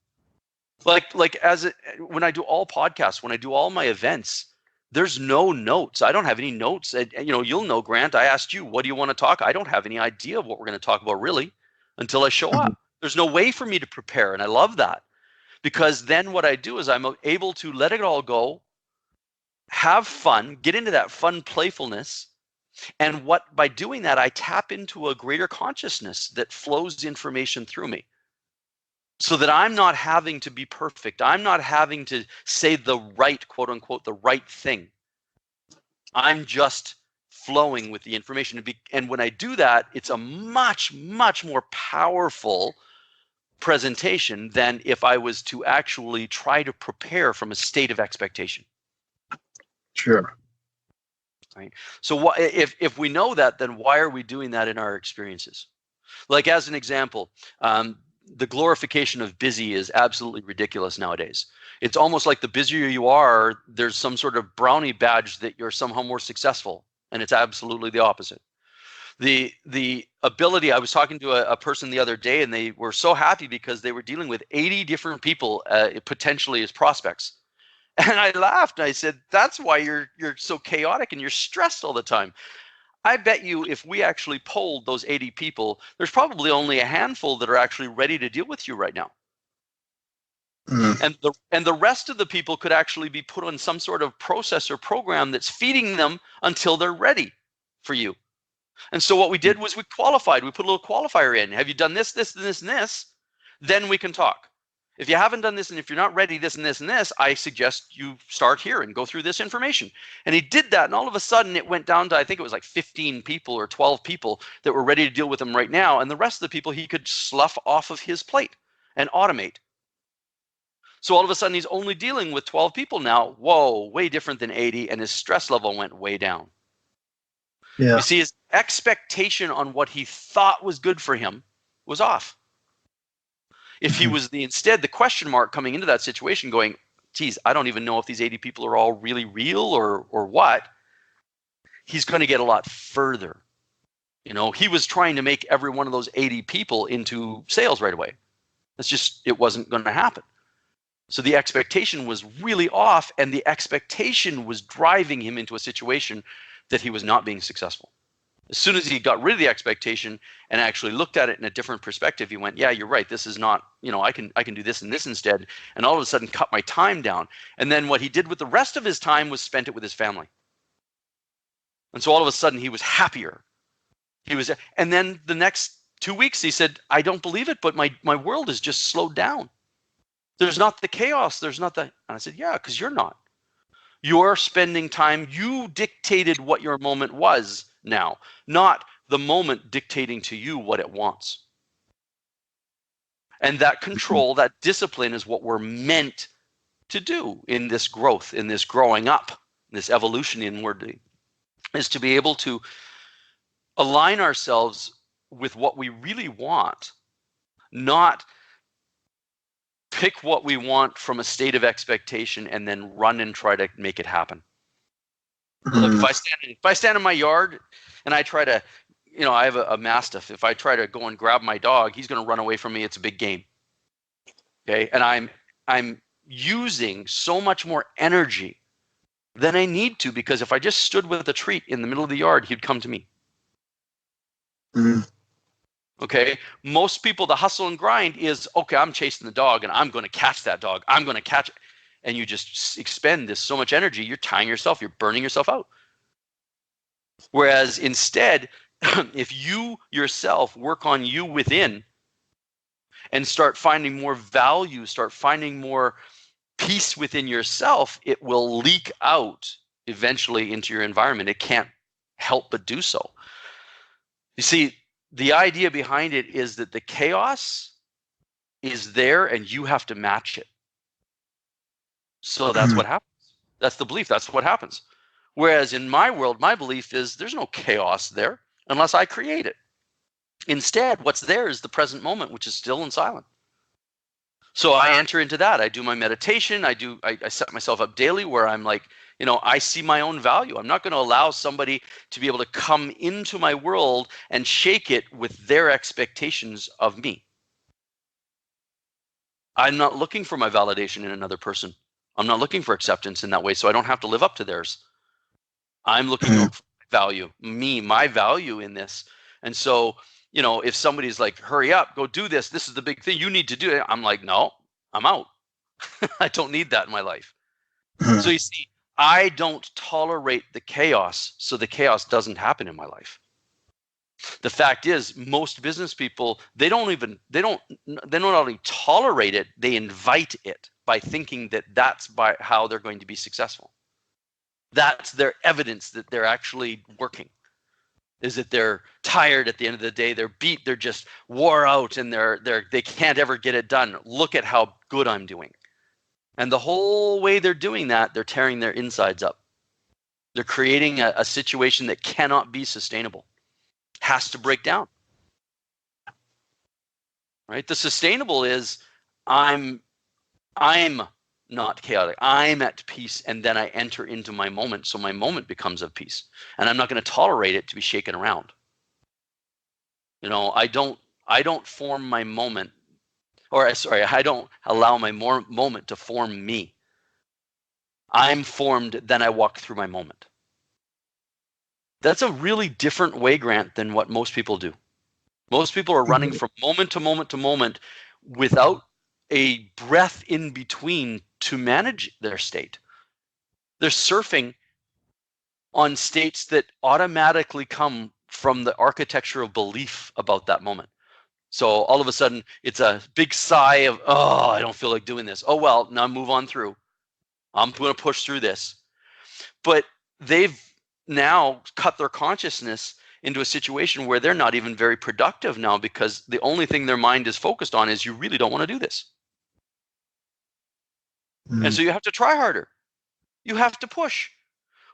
When I do all podcasts, when I do all my events, there's no notes. I don't have any notes. You'll know, Grant, I asked you, what do you want to talk? I don't have any idea of what we're going to talk about really until I show up. There's no way for me to prepare, and I love that Because then what I do is I'm able to let it all go, have fun, get into that fun playfulness. And by doing that, I tap into a greater consciousness that flows information through me. So that I'm not having to be perfect. I'm not having to say the right, quote unquote, the right thing. I'm just flowing with the information. And when I do that, it's a much, much more powerful presentation than if I was to actually try to prepare from a state of expectation. Sure. Right. So if we know that, then why are we doing that in our experiences? Like as an example, the glorification of busy is absolutely ridiculous nowadays. It's almost like the busier you are, there's some sort of brownie badge that you're somehow more successful, and it's absolutely the opposite. The ability, I was talking to a person the other day, and they were so happy because they were dealing with 80 different people potentially as prospects. And I laughed and I said, that's why you're so chaotic and you're stressed all the time. I bet you if we actually polled those 80 people, there's probably only a handful that are actually ready to deal with you right now. Mm. And the rest of the people could actually be put on some sort of process or program that's feeding them until they're ready for you. And so what we did was we qualified. We put a little qualifier in. Have you done this, this, and this, and this? Then we can talk. If you haven't done this, and if you're not ready, this and this and this, I suggest you start here and go through this information. And he did that, and all of a sudden it went down to, I think it was like 15 people or 12 people that were ready to deal with him right now, and the rest of the people he could slough off of his plate and automate. So all of a sudden he's only dealing with 12 people now. Whoa, way different than 80, and his stress level went way down. Yeah. You see, his expectation on what he thought was good for him was off. If he was instead the question mark coming into that situation going, geez, I don't even know if these 80 people are all really real or what, he's going to get a lot further. You know, he was trying to make every one of those 80 people into sales right away. That's just, it wasn't going to happen. So the expectation was really off, and the expectation was driving him into a situation that he was not being successful. As soon as he got rid of the expectation and actually looked at it in a different perspective, he went, yeah, you're right. This is not, you know, I can do this and this instead. And all of a sudden cut my time down. And then what he did with the rest of his time was spent it with his family. And so all of a sudden he was happier. And then the next 2 weeks he said, I don't believe it, but my world is just slowed down. There's not the chaos. There's not the, and I said, yeah, because you're not. You're spending time, you dictated what your moment was now, not the moment dictating to you what it wants. And that control, that discipline is what we're meant to do in this growth, in this growing up, this evolution inwardly, is to be able to align ourselves with what we really want, not pick what we want from a state of expectation and then run and try to make it happen. Look, if I stand in my yard and I try to, you know, I have a Mastiff. If I try to go and grab my dog, he's going to run away from me. It's a big game. Okay, and I'm using so much more energy than I need to, because if I just stood with a treat in the middle of the yard, he'd come to me. Mm-hmm. Okay, most people, the hustle and grind is, okay, I'm chasing the dog and I'm going to catch that dog. I'm going to catch it. And you just expend this so much energy, you're tying yourself, you're burning yourself out. Whereas instead, if you yourself work on you within and start finding more value, start finding more peace within yourself, it will leak out eventually into your environment. It can't help but do so. You see, the idea behind it is that the chaos is there and you have to match it. So that's what happens. That's the belief. That's what happens. Whereas in my world, my belief is there's no chaos there unless I create it. Instead, what's there is the present moment, which is still and silent. So I enter into that. I do my meditation. I set myself up daily where I'm like, you know, I see my own value. I'm not going to allow somebody to be able to come into my world and shake it with their expectations of me. I'm not looking for my validation in another person. I'm not looking for acceptance in that way, so I don't have to live up to theirs. I'm looking for value, my value in this. And so, you know, if somebody's like, hurry up, go do this. This is the big thing. You need to do it. I'm like, no, I'm out. I don't need that in my life. So you see, I don't tolerate the chaos, so the chaos doesn't happen in my life. The fact is, most business people, they don't only tolerate it, they invite it by thinking that that's by how they're going to be successful. That's their evidence that they're actually working. Is that they're tired at the end of the day, they're beat, they're just wore out, and they can't ever get it done. Look at how good I'm doing. And the whole way they're doing that, they're tearing their insides up. They're creating a situation that cannot be sustainable. Has to break down. Right? The sustainable is I'm not chaotic. I'm at peace, and then I enter into my moment, so my moment becomes of peace. And I'm not going to tolerate it to be shaken around. I don't form my moment, I don't allow my moment to form me. I'm formed, then I walk through my moment. That's a really different way, Grant, than what most people do. Most people are running from moment to moment to moment without a breath in between to manage their state. They're surfing on states that automatically come from the architecture of belief about that moment. So all of a sudden, it's a big sigh of, oh, I don't feel like doing this. Oh, well, now move on through. I'm going to push through this. But they've now cut their consciousness into a situation where they're not even very productive now, because the only thing their mind is focused on is, you really don't want to do this. And so you have to try harder. You have to push.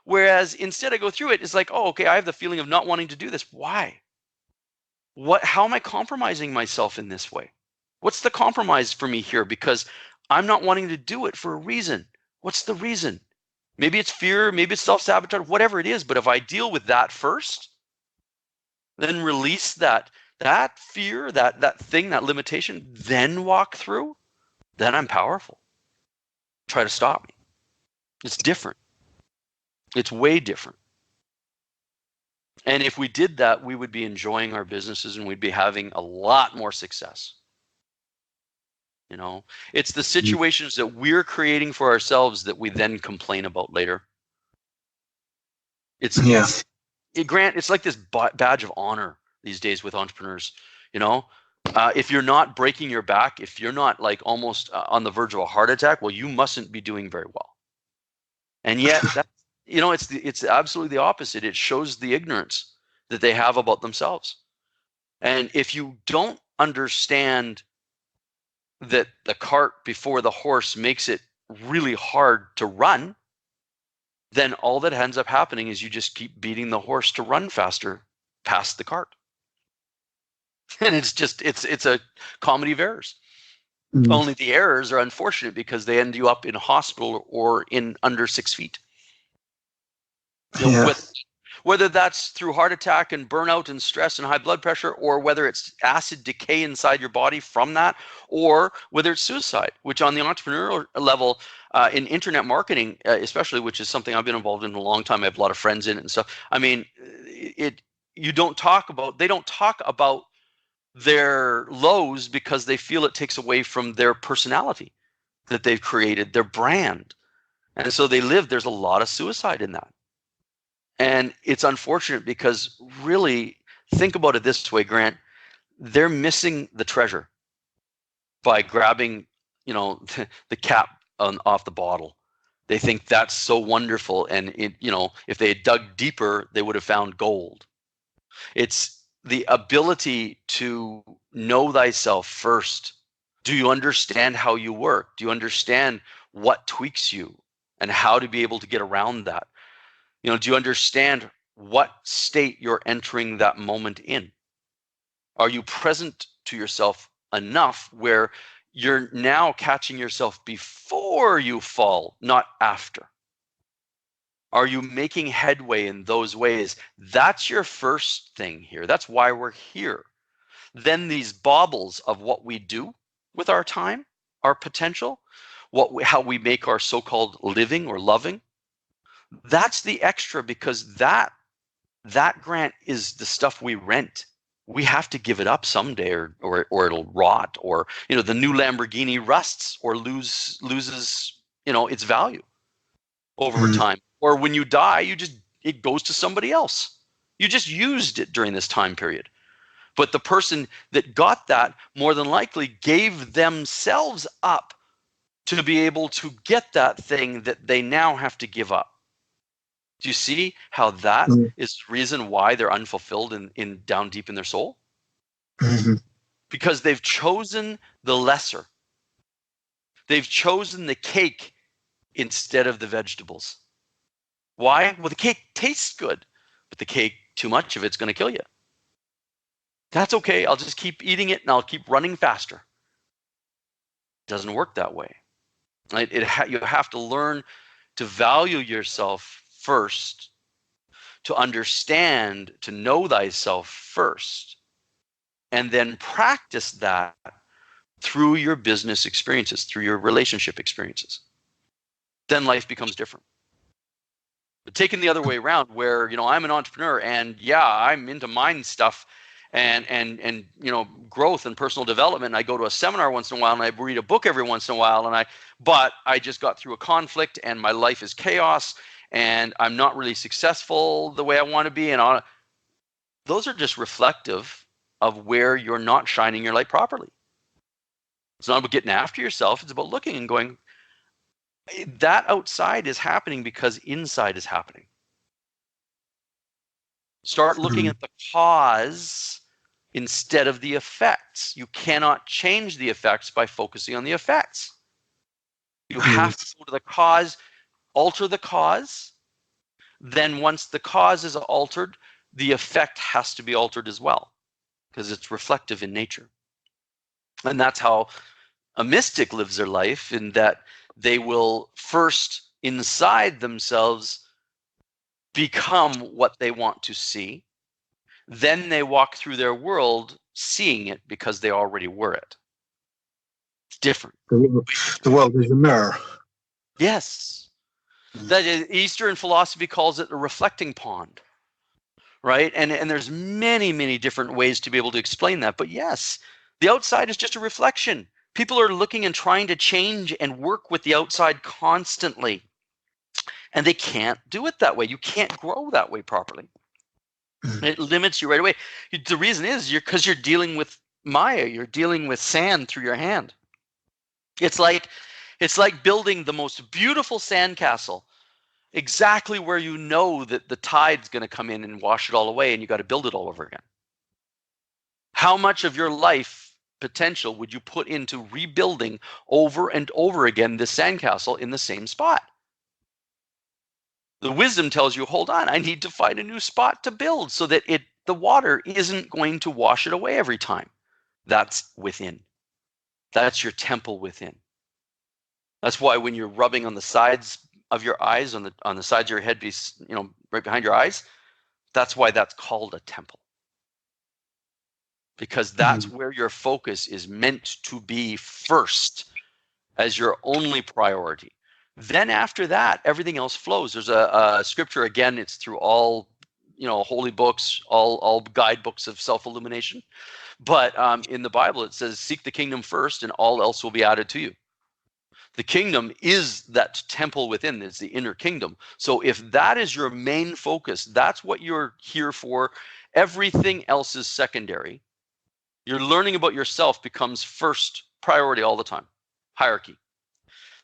Whereas instead I go through it, it's like, oh, okay, I have the feeling of not wanting to do this. Why? How am I compromising myself in this way? What's the compromise for me here? Because I'm not wanting to do it for a reason. What's the reason? Maybe it's fear, maybe it's self-sabotage, whatever it is. But if I deal with that first, then release that fear, that thing, that limitation, then walk through, then I'm powerful. Try to stop me. It's different. It's way different. And if we did that, we would be enjoying our businesses and we'd be having a lot more success. It's the situations that we're creating for ourselves that we then complain about later. Grant, it's like this badge of honor these days with entrepreneurs. If you're not breaking your back, if you're not like almost on the verge of a heart attack, well, you mustn't be doing very well. And yet, it's absolutely the opposite. It shows the ignorance that they have about themselves. And if you don't understand that the cart before the horse makes it really hard to run, then all that ends up happening is you just keep beating the horse to run faster past the cart. And it's a comedy of errors. Only the errors are unfortunate because they end you up in a hospital or in under 6 feet. Whether that's through heart attack and burnout and stress and high blood pressure, or whether it's acid decay inside your body from that, or whether it's suicide, which on the entrepreneurial level, in internet marketing, especially, which is something I've been involved in a long time. I have a lot of friends in it and stuff. I mean, they don't talk about their lows because they feel it takes away from their personality that they've created, their brand. And so there's a lot of suicide in that. And it's unfortunate because really, think about it this way, Grant, they're missing the treasure by grabbing, the cap off the bottle. They think that's so wonderful. And if they had dug deeper, they would have found gold. It's the ability to know thyself first. Do you understand how you work? Do you understand what tweaks you and how to be able to get around that? Do you understand what state you're entering that moment in? Are you present to yourself enough where you're now catching yourself before you fall, not after? Are you making headway in those ways? That's your first thing here. That's why we're here. Then these baubles of what we do with our time, our potential, how we make our so-called living or loving, that's the extra, because that grant is the stuff we rent. we have to give it up someday, or it'll rot, or the new Lamborghini rusts or loses its value over time. Or when you die, it goes to somebody else. You just used it during this time period. But the person that got that more than likely gave themselves up to be able to get that thing that they now have to give up. Do you see how that is the reason why they're unfulfilled in down deep in their soul? Because they've chosen the lesser. They've chosen the cake instead of the vegetables. Why? Well, the cake tastes good, but the cake, too much of it's going to kill you. That's okay. I'll just keep eating it and I'll keep running faster. It doesn't work that way. You have to learn to value yourself first, to understand, to know thyself first, and then practice that through your business experiences, through your relationship experiences. Then life becomes different. But taking the other way around, where I'm an entrepreneur and I'm into mind stuff and growth and personal development. And I go to a seminar once in a while, and I read a book every once in a while, but I just got through a conflict, and my life is chaos, and I'm not really successful the way I want to be. And those are just reflective of where you're not shining your light properly. It's not about getting after yourself. It's about looking and going, that outside is happening because inside is happening. Start looking at the cause instead of the effects. You cannot change the effects by focusing on the effects. You have to go to the cause, alter the cause. Then once the cause is altered, the effect has to be altered as well, because it's reflective in nature. And that's how a mystic lives their life, in that they will first, inside themselves, become what they want to see. Then they walk through their world seeing it because they already were it. It's different. The world is a mirror. Yes. That is, Eastern philosophy calls it a reflecting pond, right? And there's many, many different ways to be able to explain that. But yes, the outside is just a reflection. People are looking and trying to change and work with the outside constantly. And they can't do it that way. You can't grow that way properly. It limits you right away. The reason is because you're dealing with Maya. You're dealing with sand through your hand. It's like building the most beautiful sandcastle exactly where you know that the tide's going to come in and wash it all away, and you got to build it all over again. How much of your life potential would you put into rebuilding over and over again this sandcastle in the same spot? The wisdom tells you, hold on, I need to find a new spot to build so that the water isn't going to wash it away every time. That's within. That's your temple within. That's why when you're rubbing on the sides of your eyes, on the sides of your head, right behind your eyes, that's why that's called a temple. Because that's where your focus is meant to be first, as your only priority. Then after that, everything else flows. There's a scripture, again, it's through all holy books, all guidebooks of self-illumination. But in the Bible, it says, seek the kingdom first and all else will be added to you. The kingdom is that temple within. It's the inner kingdom. So if that is your main focus, that's what you're here for. Everything else is secondary. Your learning about yourself becomes first priority all the time. Hierarchy.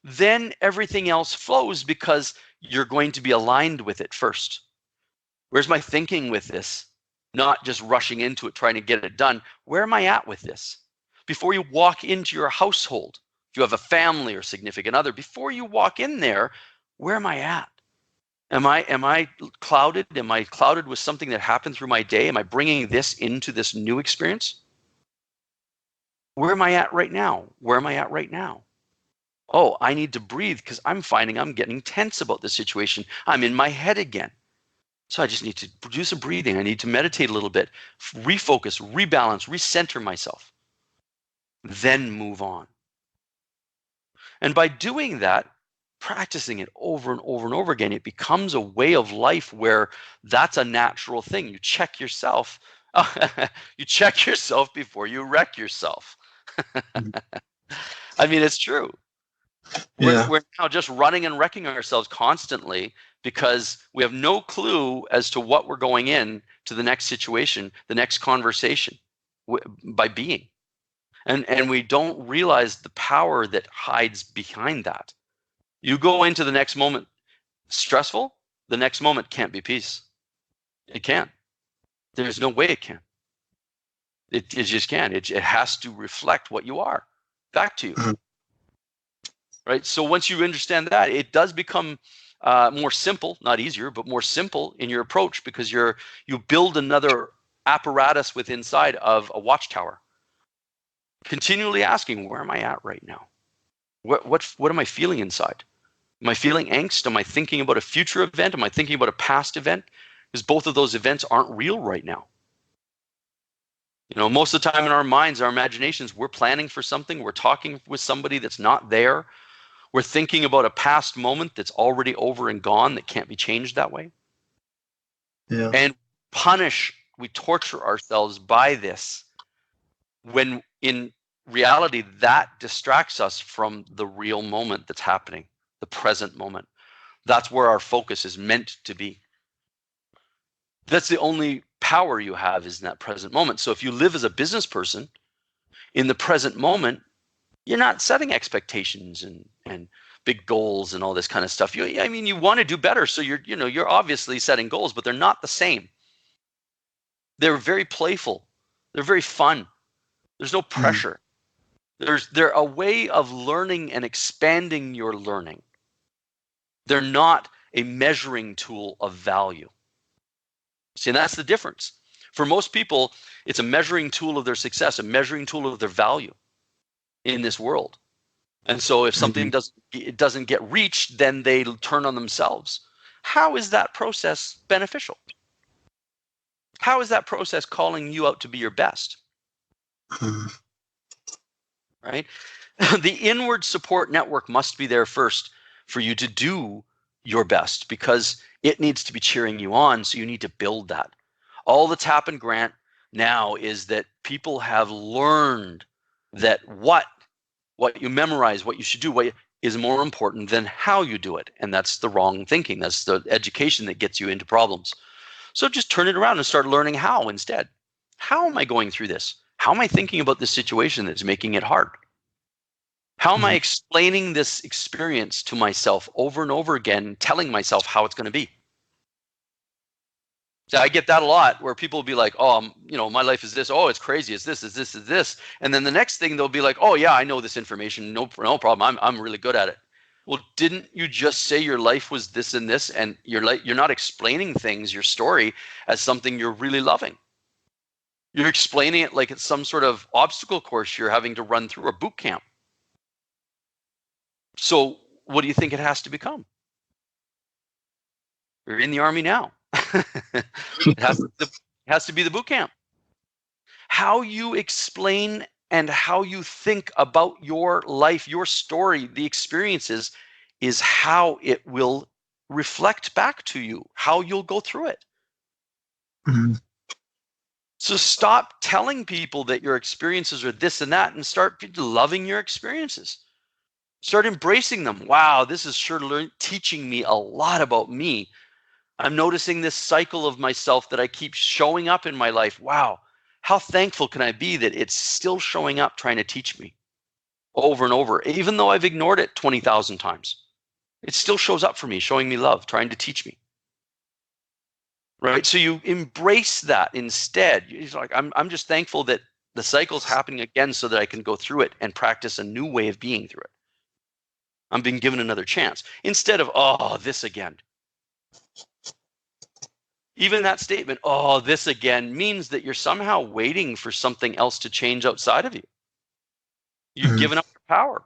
Then everything else flows because you're going to be aligned with it first. Where's my thinking with this? Not just rushing into it, trying to get it done. Where am I at with this? Before you walk into your household, if you have a family or significant other, before you walk in there, where am I at? Am I clouded? Am I clouded with something that happened through my day? Am I bringing this into this new experience? Where am I at right now? Where am I at right now? Oh, I need to breathe because I'm finding I'm getting tense about this situation. I'm in my head again. So I just need to do some breathing. I need to meditate a little bit, refocus, rebalance, recenter myself, then move on. And by doing that, practicing it over and over and over again, it becomes a way of life where that's a natural thing. You check yourself You check yourself before you wreck yourself. I mean, it's true. We're now just running and wrecking ourselves constantly because we have no clue as to what we're going in to the next situation, the next conversation by being. And we don't realize the power that hides behind that. You go into the next moment stressful, the next moment can't be peace. It can't. There's no way it can. It just can't. It has to reflect what you are back to you. Right? So once you understand that, it does become more simple, not easier, but more simple in your approach, because you build another apparatus within inside of a watchtower. Continually asking, where am I at right now? What am I feeling inside? Am I feeling angst? Am I thinking about a future event? Am I thinking about a past event? Because both of those events aren't real right now. You know, most of the time in our minds, our imaginations, we're planning for something. We're talking with somebody that's not there. We're thinking about a past moment that's already over and gone that can't be changed that way. Yeah. And we torture ourselves by this, when in reality that distracts us from the real moment that's happening, the present moment. That's where our focus is meant to be. That's the only power you have, is in that present moment. So if you live as a business person in the present moment, you're not setting expectations and big goals and all this kind of stuff. You want to do better, so you're obviously setting goals, but they're not the same. They're very playful. They're very fun. There's no pressure. They're a way of learning and expanding your learning. They're not a measuring tool of value. See, and that's the difference. For most people, it's a measuring tool of their success, a measuring tool of their value in this world. And so if something doesn't get reached, then they turn on themselves. How is that process beneficial? How is that process calling you out to be your best? Right? The inward support network must be there first for you to do your best, because it needs to be cheering you on. So you need to build that. All that's happened, Grant, now is that people have learned that what you memorize, what you should do, what is more important than how you do it. And that's the wrong thinking. That's the education that gets you into problems. So just turn it around and start learning how instead. How am I going through this? How am I thinking about this situation that's making it hard? How am I explaining this experience to myself over and over again, telling myself how it's going to be? So I get that a lot, where people will be like, oh, my life is this. Oh, it's crazy. It's this, is this, is this. And then the next thing they'll be like, oh yeah, I know this information. No problem. I'm really good at it. Well, didn't you just say your life was this and this, and you're not explaining things, your story, as something you're really loving? You're explaining it like it's some sort of obstacle course you're having to run through, or boot camp. So what do you think it has to become? You're in the Army now. It has to be the boot camp. How you explain and how you think about your life, your story, the experiences, is how it will reflect back to you, how you'll go through it. So stop telling people that your experiences are this and that, and start loving your experiences. Start embracing them. Wow, this is sure teaching me a lot about me. I'm noticing this cycle of myself that I keep showing up in my life. Wow, how thankful can I be that it's still showing up, trying to teach me over and over, even though I've ignored it 20,000 times. It still shows up for me, showing me love, trying to teach me. Right? So you embrace that instead. It's like, I'm just thankful that the cycle's happening again so that I can go through it and practice a new way of being through it. I'm being given another chance instead of, oh, this again. Even that statement, oh, this again, means that you're somehow waiting for something else to change outside of you. You've given up your power.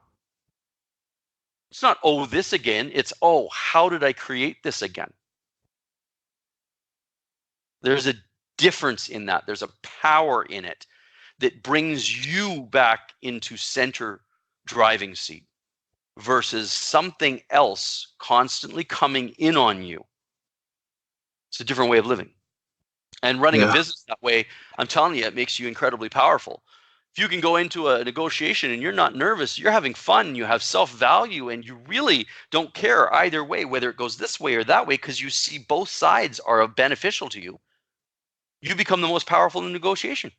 It's not, oh, this again. It's, oh, how did I create this again? There's a difference in that. There's a power in it that brings you back into center driving seat versus something else constantly coming in on you. It's a different way of living. And running a business that way, I'm telling you, it makes you incredibly powerful. If you can go into a negotiation and you're not nervous, you're having fun, you have self-value, and you really don't care either way, whether it goes this way or that way, because you see both sides are beneficial to you, you become the most powerful in negotiation.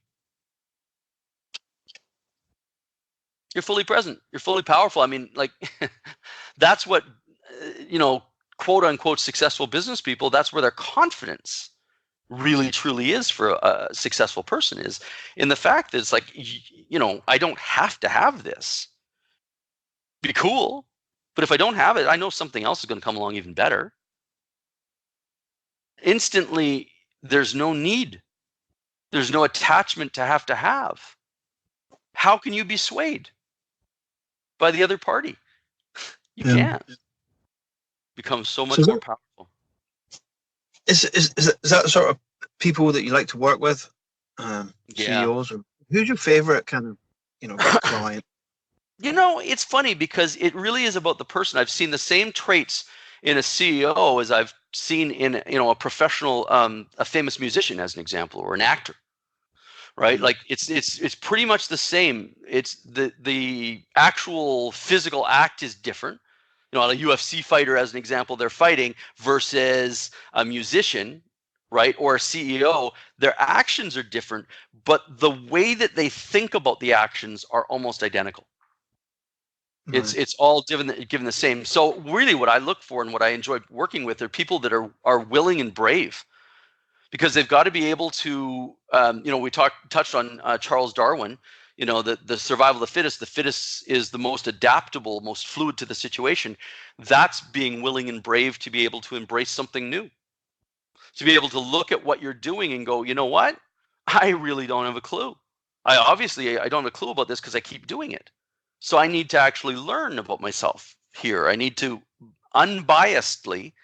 You're fully present. You're fully powerful. I mean, like, that's what, quote unquote, successful business people, that's where their confidence really truly is for a successful person, is in the fact that it's like, I don't have to have this. Be cool. But if I don't have it, I know something else is going to come along even better. Instantly, there's no need. There's no attachment to have. How can you be swayed by the other party? You can't. Become so much more powerful. Is that sort of people that you like to work with? CEOs, or who's your favorite kind of client? It's funny because it really is about the person. I've seen the same traits in a CEO as I've seen in a professional, a famous musician, as an example, or an actor. Right? Like it's pretty much the same. It's the actual physical act is different. A UFC fighter, as an example, they're fighting versus a musician, right? Or a CEO, their actions are different, but the way that they think about the actions are almost identical. Right. It's all given the same. So really what I look for and what I enjoy working with are people that are willing and brave, because they've got to be able to, we touched on Charles Darwin, the survival of the fittest is the most adaptable, most fluid to the situation. That's being willing and brave to be able to embrace something new, to be able to look at what you're doing and go, you know what? I really don't have a clue. I don't have a clue about this because I keep doing it. So I need to actually learn about myself here. I need to unbiasedly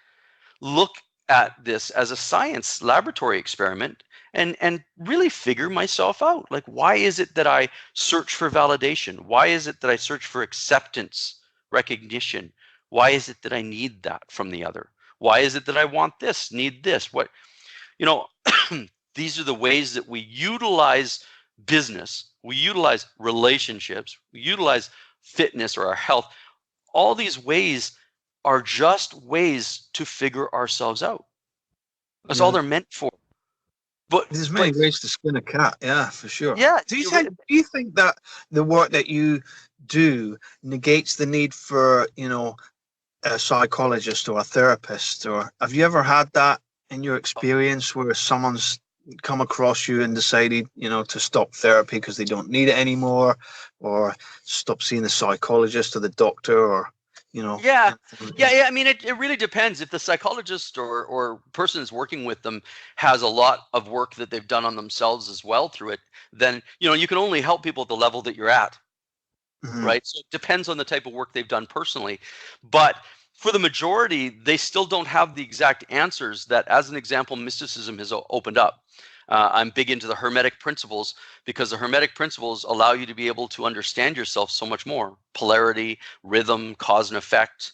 look at this as a science laboratory experiment and really figure myself out. Like, why is it that I search for validation? Why is it that I search for acceptance, recognition? Why is it that I need that from the other? Why is it that I want this, need this? These are the ways that we utilize business, we utilize relationships, we utilize fitness or our health. All these ways are just ways to figure ourselves out. That's all they're meant for. But there's many ways to skin a cat, for sure. Yeah. Do you think that the work that you do negates the need for, a psychologist or a therapist? Or have you ever had that in your experience where someone's come across you and decided, to stop therapy because they don't need it anymore, or stop seeing the psychologist or the doctor, or Yeah. I mean, it really depends. If the psychologist or person is working with them has a lot of work that they've done on themselves as well through it, then you can only help people at the level that you're at. Mm-hmm. Right? So it depends on the type of work they've done personally. But for the majority, they still don't have the exact answers that, as an example, mysticism has opened up. I'm big into the Hermetic principles because the Hermetic principles allow you to be able to understand yourself so much more. Polarity, rhythm, cause and effect,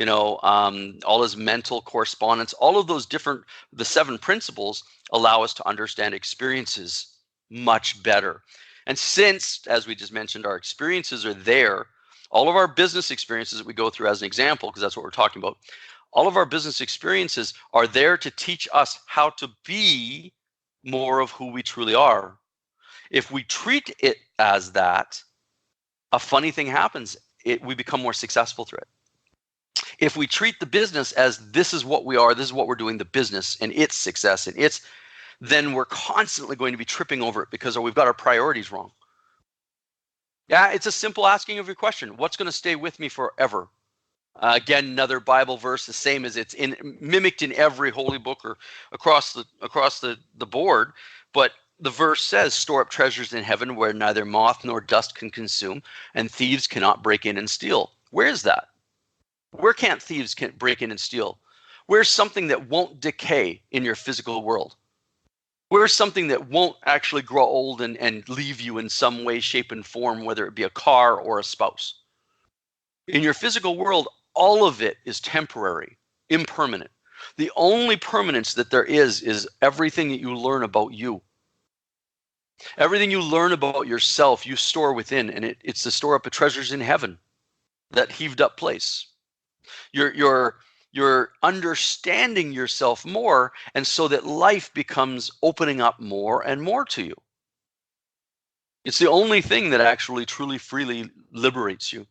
all this mental correspondence, all of those the 7 principles allow us to understand experiences much better. And since, as we just mentioned, our experiences are there, all of our business experiences that we go through, as an example, because that's what we're talking about, all of our business experiences are there to teach us how to be more of who we truly are. If we treat it as that, a funny thing happens. We become more successful through it. If we treat the business as this is what we are, this is what we're doing, the business and its success and then we're constantly going to be tripping over it because we've got our priorities wrong. Yeah, it's a simple asking of your question. What's going to stay with me forever? Again, another Bible verse, the same as it's mimicked in every holy book or across the board. But the verse says, store up treasures in heaven where neither moth nor dust can consume and thieves cannot break in and steal. Where is that? Where can't thieves break in and steal? Where's something that won't decay in your physical world? Where's something that won't actually grow old and leave you in some way, shape, and form, whether it be a car or a spouse? In your physical world, all of it is temporary, impermanent. The only permanence that there is everything that you learn about you. Everything you learn about yourself, you store within, and it's to store up of treasures in heaven, that heaved up place. You're understanding yourself more, and so that life becomes opening up more and more to you. It's the only thing that actually truly freely liberates you.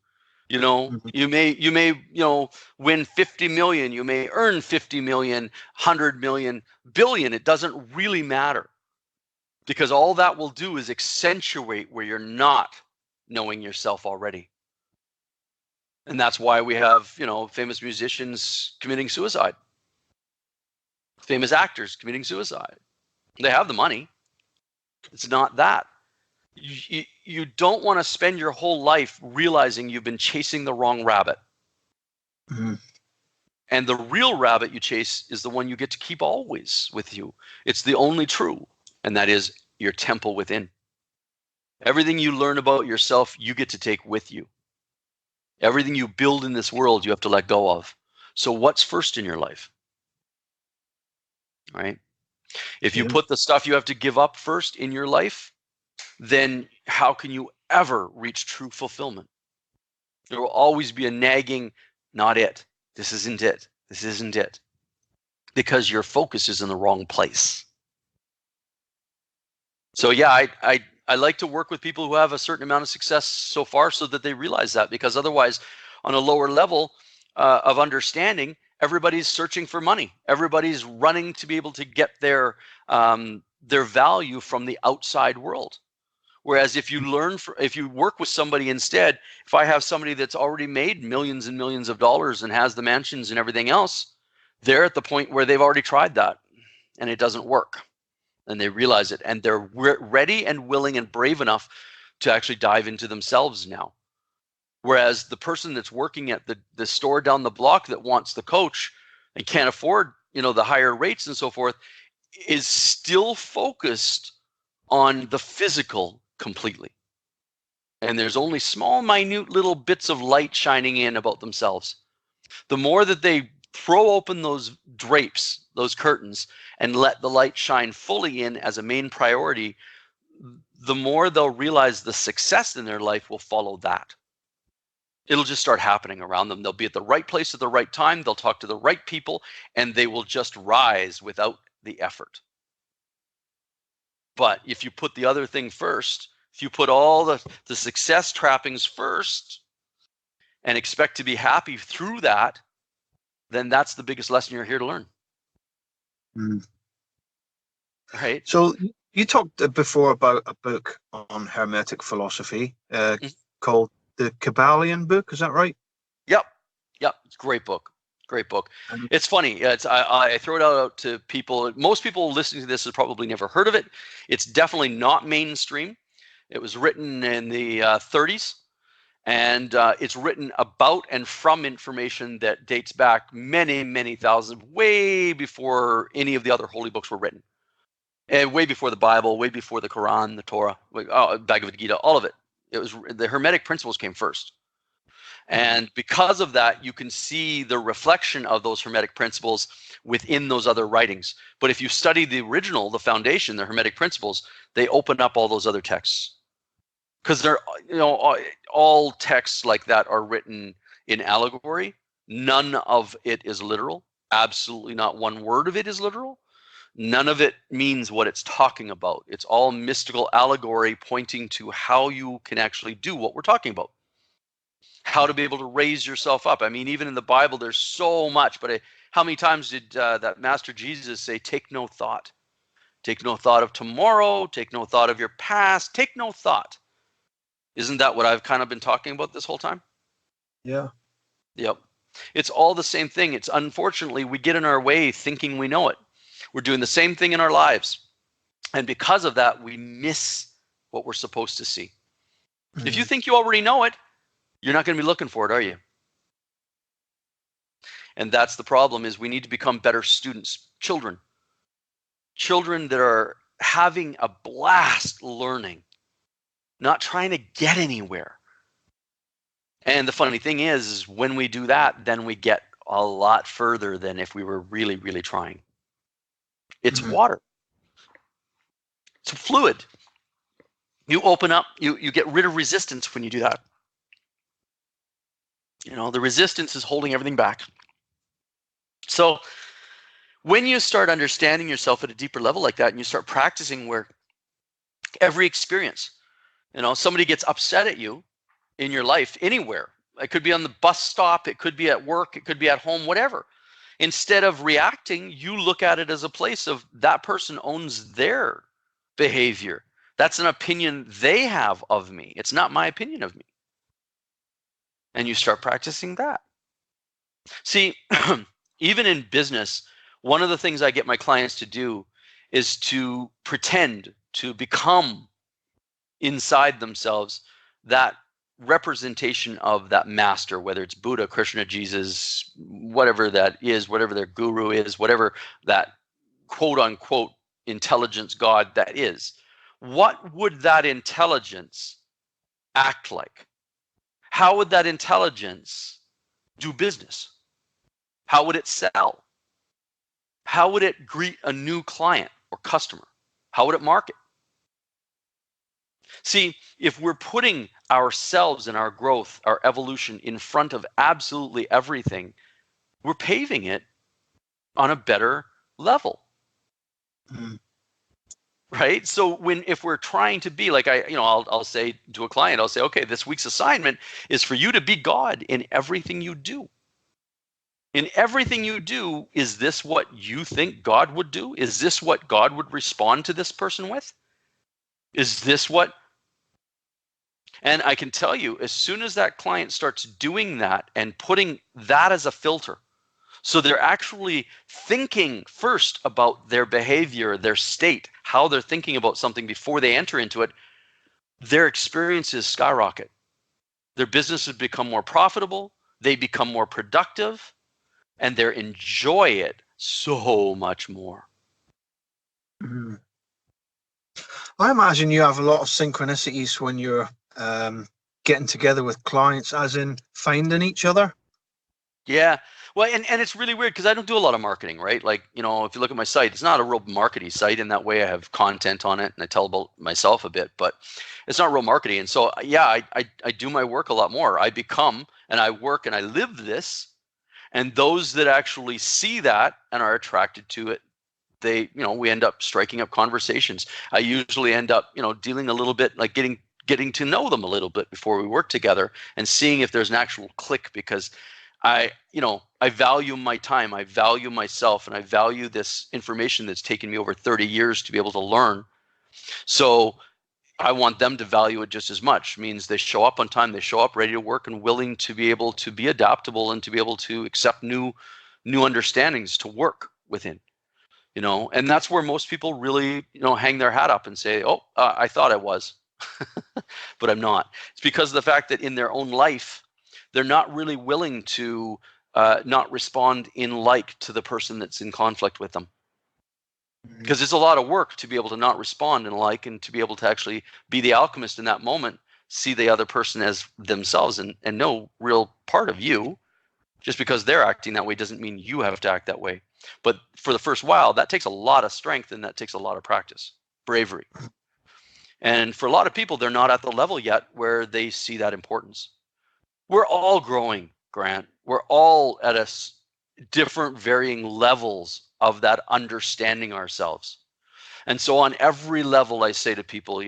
You know, you may win 50 million, you may earn 50 million, 100 million, billion. It doesn't really matter, because all that will do is accentuate where you're not knowing yourself already. And that's why we have, famous musicians committing suicide, famous actors committing suicide. They have the money. It's not that. You don't want to spend your whole life realizing you've been chasing the wrong rabbit. Mm-hmm. And the real rabbit you chase is the one you get to keep always with you. It's the only true, and that is your temple within. Everything you learn about yourself, you get to take with you. Everything you build in this world, you have to let go of. So what's first in your life? Right? If you put the stuff you have to give up first in your life, then how can you ever reach true fulfillment? There will always be a nagging, not it. This isn't it. This isn't it. Because your focus is in the wrong place. So yeah, I like to work with people who have a certain amount of success so far, so that they realize that, because otherwise, on a lower level of understanding, everybody's searching for money. Everybody's running to be able to get their value from the outside world. Whereas if you work with somebody instead, if I have somebody that's already made millions and millions of dollars and has the mansions and everything else, they're at the point where they've already tried that and it doesn't work. And they realize it, and they're ready and willing and brave enough to actually dive into themselves now. Whereas the person that's working at the store down the block that wants the coach and can't afford, the higher rates and so forth, is still focused on the physical completely. And there's only small, minute little bits of light shining in about themselves. The more that they throw open those drapes, those curtains, and let the light shine fully in as a main priority, the more they'll realize the success in their life will follow that. It'll just start happening around them. They'll be at the right place at the right time. They'll talk to the right people, and they will just rise without the effort. But if you put the other thing first, if you put all the success trappings first and expect to be happy through that, then that's the biggest lesson you're here to learn. Mm. Right? So you talked before about a book on Hermetic philosophy called The Kabbalion Book. Is that right? Yep. It's a great book. Great book. It's funny. I throw it out to people. Most people listening to this have probably never heard of it. It's definitely not mainstream. It was written in the 30s, and it's written about and from information that dates back many, many thousands, way before any of the other holy books were written, and way before the Bible, way before the Quran, the Torah, Bhagavad Gita, all of it. It was the Hermetic principles came first. And because of that, you can see the reflection of those Hermetic principles within those other writings. But if you study the original, the foundation, the Hermetic principles, they open up all those other texts. Because they're, all texts like that are written in allegory. None of it is literal. Absolutely not one word of it is literal. None of it means what it's talking about. It's all mystical allegory pointing to how you can actually do what we're talking about. How to be able to raise yourself up. I mean, even in the Bible, there's so much. But how many times did that Master Jesus say, take no thought? Take no thought of tomorrow. Take no thought of your past. Take no thought. Isn't that what I've kind of been talking about this whole time? Yeah. Yep. It's all the same thing. It's unfortunately, we get in our way thinking we know it. We're doing the same thing in our lives. And because of that, we miss what we're supposed to see. Mm-hmm. If you think you already know it, you're not going to be looking for it, are you? And that's the problem, is we need to become better students, children that are having a blast learning, not trying to get anywhere. And the funny thing is when we do that, then we get a lot further than if we were really, really trying. It's water. It's a fluid. You open up, you get rid of resistance when you do that. The resistance is holding everything back. So when you start understanding yourself at a deeper level like that, and you start practicing where every experience, somebody gets upset at you in your life, anywhere. It could be on the bus stop, it could be at work, it could be at home, whatever. Instead of reacting, you look at it as a place of that person owns their behavior. That's an opinion they have of me. It's not my opinion of me. And you start practicing that. See, even in business, one of the things I get my clients to do is to pretend to become inside themselves that representation of that master, whether it's Buddha, Krishna, Jesus, whatever that is, whatever their guru is, whatever that quote unquote intelligence God that is. What would that intelligence act like? How would that intelligence do business? How would it sell? How would it greet a new client or customer? How would it market? See, if we're putting ourselves and our growth, our evolution in front of absolutely everything, we're paving it on a better level. Right? So if we're trying to be like I'll say to a client, I'll say, okay, this week's assignment is for you to be God in everything you do. In everything you do, is this what you think God would do? Is this what God would respond to this person with? Is this what? And I can tell you, as soon as that client starts doing that and putting that as a filter, so they're actually thinking first about their behavior, their state, how they're thinking about something before they enter into it, their experiences skyrocket. Their businesses become more profitable, they become more productive, and they enjoy it so much more. I imagine you have a lot of synchronicities when you're getting together with clients, as in finding each other. Yeah. Well, and it's really weird because I don't do a lot of marketing, right? Like, if you look at my site, it's not a real marketing site in that way. I have content on it and I tell about myself a bit, but it's not real marketing. And so, yeah, I do my work a lot more. I become and I work and I live this. And those that actually see that and are attracted to it, we end up striking up conversations. I usually end up, dealing a little bit, like getting to know them a little bit before we work together and seeing if there's an actual click, because I value my time, I value myself, and I value this information that's taken me over 30 years to be able to learn. So I want them to value it just as much. It means they show up on time, they show up ready to work and willing to be able to be adaptable and to be able to accept new understandings to work within. And that's where most people really, hang their hat up and say, oh, I thought I was, but I'm not. It's because of the fact that in their own life, they're not really willing to not respond in like to the person that's in conflict with them. Because it's a lot of work to be able to not respond in like, and to be able to actually be the alchemist in that moment, see the other person as themselves and no real part of you. Just because they're acting that way doesn't mean you have to act that way. But for the first while, that takes a lot of strength and that takes a lot of practice, bravery. And for a lot of people, they're not at the level yet where they see that importance. We're all growing, Grant. We're all at different varying levels of that understanding ourselves. And so on every level, I say to people,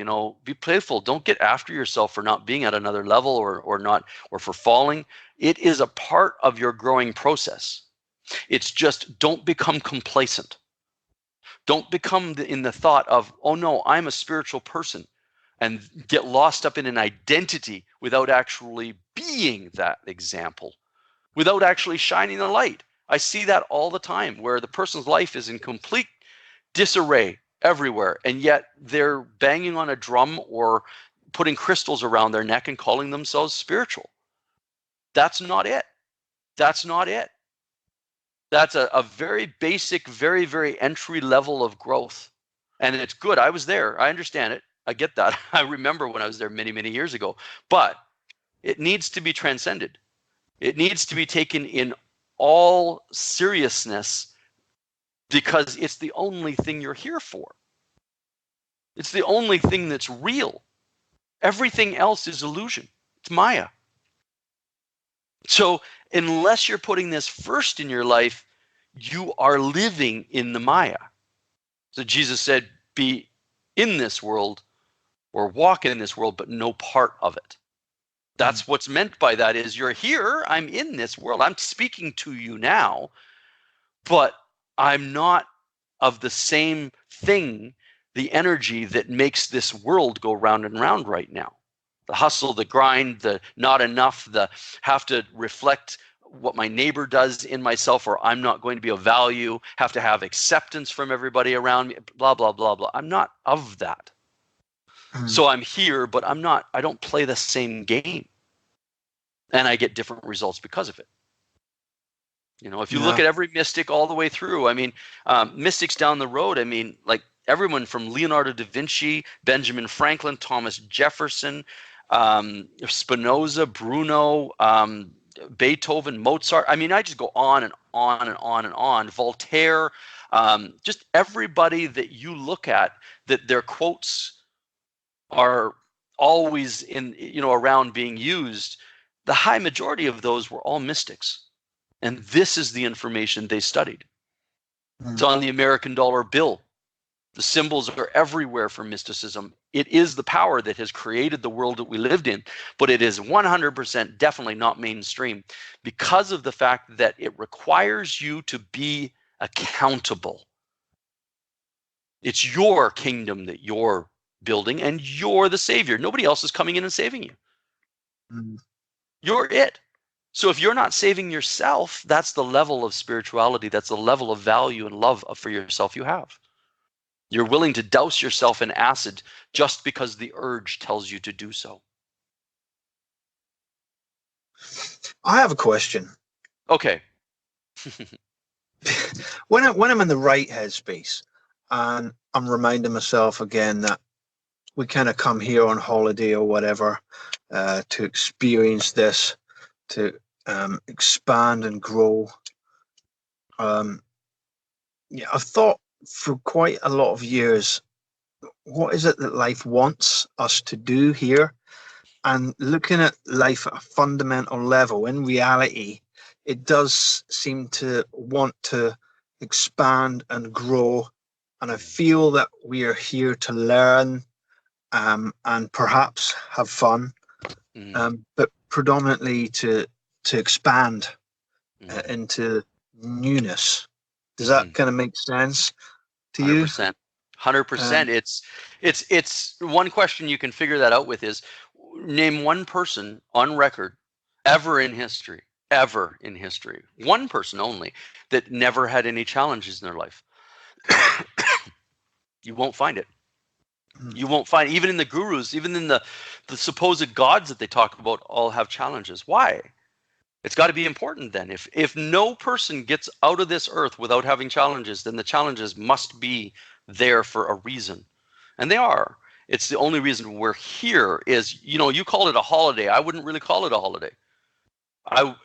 be playful. Don't get after yourself for not being at another level or for falling. It is a part of your growing process. It's just don't become complacent. Don't become in the thought of, oh no, I'm a spiritual person, and get lost up in an identity without actually being that example, without actually shining the light. I see that all the time where the person's life is in complete disarray everywhere, and yet they're banging on a drum or putting crystals around their neck and calling themselves spiritual. That's not it. That's not it. That's a very basic, very, very entry level of growth. And it's good. I was there. I understand it. I get that. I remember when I was there many, many years ago. But it needs to be transcended. It needs to be taken in all seriousness, because it's the only thing you're here for. It's the only thing that's real. Everything else is illusion. It's Maya. So unless you're putting this first in your life, you are living in the Maya. So Jesus said, be in this world or walk in this world, but no part of it. That's what's meant by that, is you're here, I'm in this world, I'm speaking to you now, but I'm not of the same thing, the energy that makes this world go round and round right now. The hustle, the grind, the not enough, the have to reflect what my neighbor does in myself, or I'm not going to be of value, have to have acceptance from everybody around me, blah, blah, blah, blah. I'm not of that. So I'm here, but I don't play the same game. And I get different results because of it. You know, if you look at every mystic all the way through, I mean, mystics down the road, I mean, like everyone from Leonardo da Vinci, Benjamin Franklin, Thomas Jefferson, Spinoza, Bruno, Beethoven, Mozart. I mean, I just go on and on and on and on. Voltaire, just everybody that you look at, that their quotes are always around being used. The high majority of those were all mystics. And this is the information they studied. It's on the American dollar bill. The symbols are everywhere for mysticism. It is the power that has created the world that we lived in, but it is 100% definitely not mainstream because of the fact that it requires you to be accountable. It's your kingdom that you're building, and you're the savior. Nobody else is coming in and saving you. You're it. So if you're not saving yourself, that's the level of spirituality, that's the level of value and love for yourself you have. You're willing to douse yourself in acid just because the urge tells you to do so. I have a question. Okay. When I'm in the right headspace, and I'm reminding myself again that we kind of come here on holiday or whatever to experience this, to expand and grow. I've thought for quite a lot of years, what is it that life wants us to do here? And looking at life at a fundamental level, in reality, it does seem to want to expand and grow. And I feel that we are here to learn and perhaps have fun, but predominantly to expand into newness. Does that kind of make sense to 100%, you? 100%. It's one question you can figure that out with is, name one person on record ever in history, one person only, that never had any challenges in their life. You won't find it. You won't find, even in the gurus, even in the supposed gods that they talk about, all have challenges. Why? It's got to be important then. If no person gets out of this earth without having challenges, then the challenges must be there for a reason. And they are. It's the only reason we're here is, you call it a holiday. I wouldn't really call it a holiday.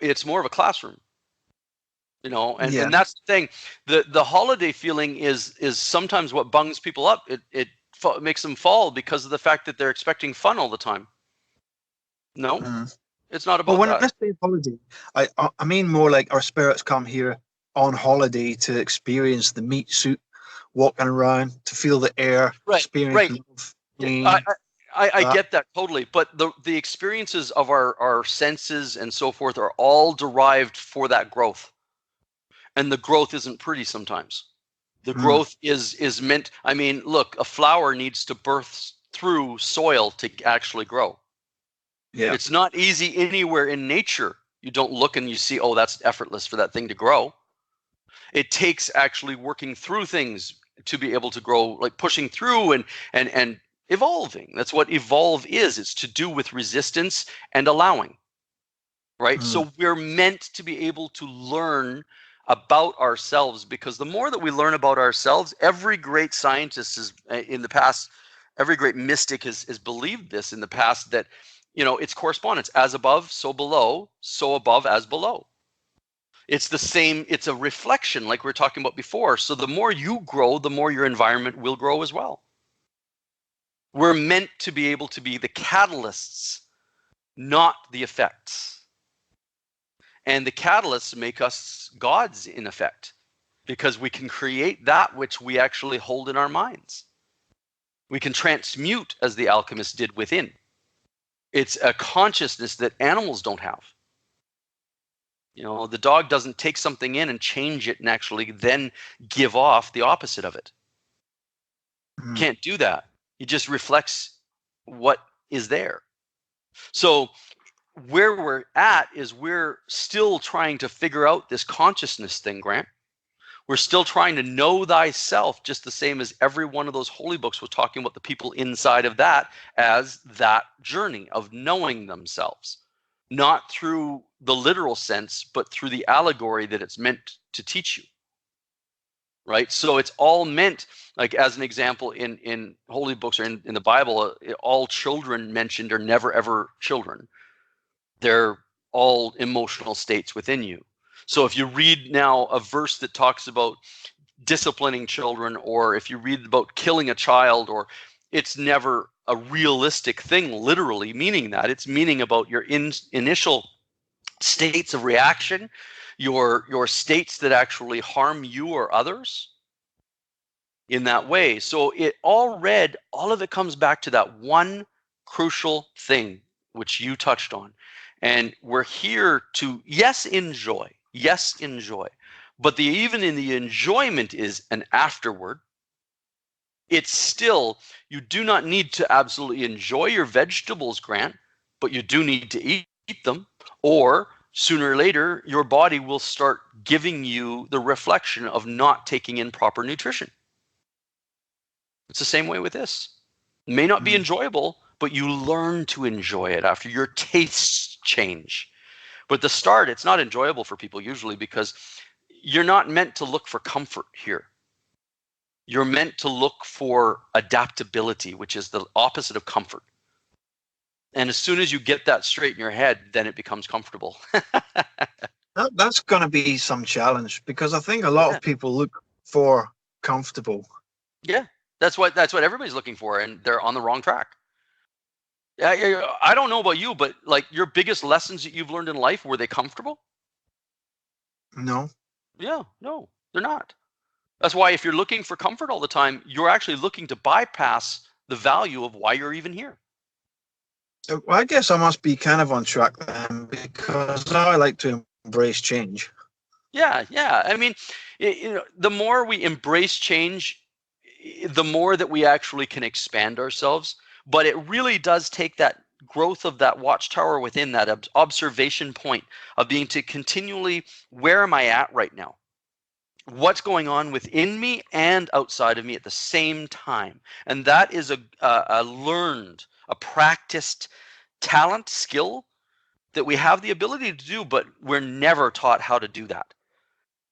It's more of a classroom. And that's the thing. The holiday feeling is sometimes what bungs people up. It makes them fall because of the fact that they're expecting fun all the time. No. It's not about that. When I say holiday, I mean more like our spirits come here on holiday to experience the meat suit, walking around, to feel the air, experience love. I get that totally, but the experiences of our senses and so forth are all derived for that growth, and the growth isn't pretty sometimes. The growth is meant. I mean, look, a flower needs to birth through soil to actually grow. Yeah. It's not easy anywhere in nature. You don't look and you see, oh, that's effortless for that thing to grow. It takes actually working through things to be able to grow, like pushing through and evolving. That's what evolve is. It's to do with resistance and allowing, right? So we're meant to be able to learn about ourselves, because the more that we learn about ourselves, every great scientist is in the past, every great mystic has believed this in the past, that it's correspondence. As above, so below, so above as below. It's the same, it's a reflection like we were talking about before. So the more you grow, the more your environment will grow as well. We're meant to be able to be the catalysts, not the effects. And the catalysts make us gods in effect, because we can create that which we actually hold in our minds. We can transmute, as the alchemist did within. It's a consciousness that animals don't have. You know, the dog doesn't take something in and change it and actually then give off the opposite of it. Can't do that. He just reflects what is there. So where we're at is we're still trying to figure out this consciousness thing, Grant. We're still trying to know thyself, just the same as every one of those holy books was talking about the people inside of that as that journey of knowing themselves. Not through the literal sense, but through the allegory that it's meant to teach you. Right? So it's all meant, like as an example, in holy books or in the Bible, all children mentioned are never ever children. They're all emotional states within you. So if you read now a verse that talks about disciplining children, or if you read about killing a child, or it's never a realistic thing, literally meaning that. It's meaning about your initial states of reaction, your states that actually harm you or others in that way. So all of it comes back to that one crucial thing, which you touched on. And we're here to, yes, enjoy. But even in the enjoyment is an afterward. It's still, you do not need to absolutely enjoy your vegetables, Grant, but you do need to eat them, or sooner or later, your body will start giving you the reflection of not taking in proper nutrition. It's the same way with this. It may not be enjoyable, but you learn to enjoy it after your tastes change. But at the start, it's not enjoyable for people usually, because you're not meant to look for comfort here. You're meant to look for adaptability, which is the opposite of comfort. And as soon as you get that straight in your head, then it becomes comfortable. That's going to be some challenge, because I think a lot of people look for comfortable. Yeah, that's what everybody's looking for, and they're on the wrong track. I don't know about you, but like your biggest lessons that you've learned in life, were they comfortable? No. Yeah, no, they're not. That's why if you're looking for comfort all the time, you're actually looking to bypass the value of why you're even here. Well, I guess I must be kind of on track then, because I like to embrace change. Yeah. I mean, the more we embrace change, the more that we actually can expand ourselves. But it really does take that growth of that watchtower within, that observation point of being to continually, where am I at right now? What's going on within me and outside of me at the same time? And that is a learned, a practiced talent, skill that we have the ability to do, but we're never taught how to do that.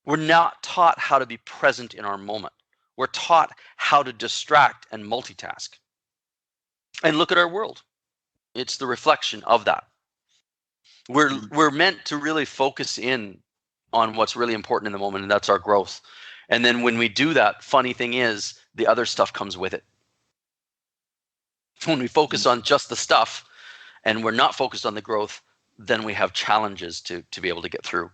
We're not taught how to be present in our moment. We're taught how to distract and multitask. And look at our world. It's the reflection of that. We're meant to really focus in on what's really important in the moment, and that's our growth. And then when we do that, funny thing is, the other stuff comes with it. When we focus on just the stuff and we're not focused on the growth, then we have challenges to be able to get through.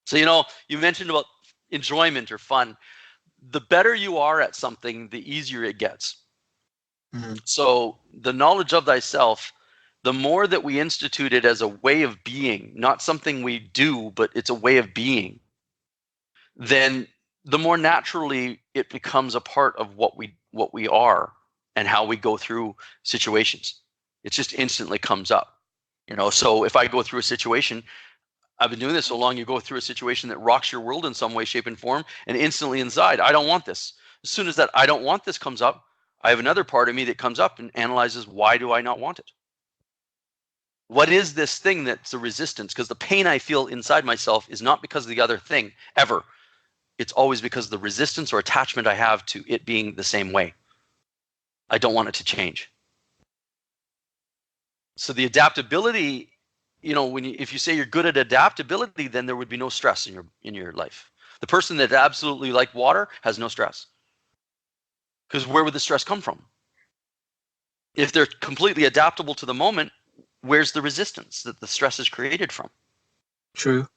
So, you mentioned about enjoyment or fun. The better you are at something, the easier it gets. So the knowledge of thyself, the more that we institute it as a way of being, not something we do, but it's a way of being, then the more naturally it becomes a part of what we are and how we go through situations. It just instantly comes up. So if I go through a situation, I've been doing this so long, you go through a situation that rocks your world in some way, shape, and form, and instantly inside, I don't want this. As soon as that I don't want this comes up, I have another part of me that comes up and analyzes, why do I not want it? What is this thing that's a resistance? Because the pain I feel inside myself is not because of the other thing, ever. It's always because of the resistance or attachment I have to it being the same way. I don't want it to change. So the adaptability if you say you're good at adaptability, then there would be no stress in your life. The person that absolutely like water has no stress. Because where would the stress come from? If they're completely adaptable to the moment, where's the resistance that the stress is created from? True.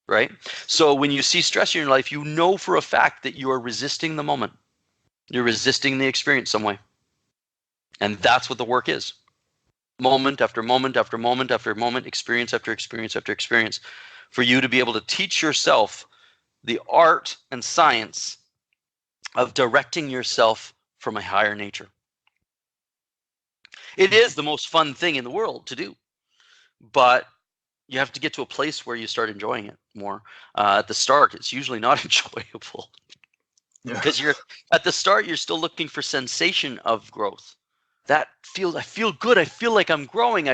Right? So when you see stress in your life, you know for a fact that you are resisting the moment. You're resisting the experience some way. And that's what the work is. Moment after moment after moment after moment, experience after experience after experience, for you to be able to teach yourself the art and science of directing yourself from a higher nature. It is the most fun thing in the world to do, but you have to get to a place where you start enjoying it more. At the start, it's usually not enjoyable because at the start, you're still looking for sensation of growth. I feel good. I feel like I'm growing.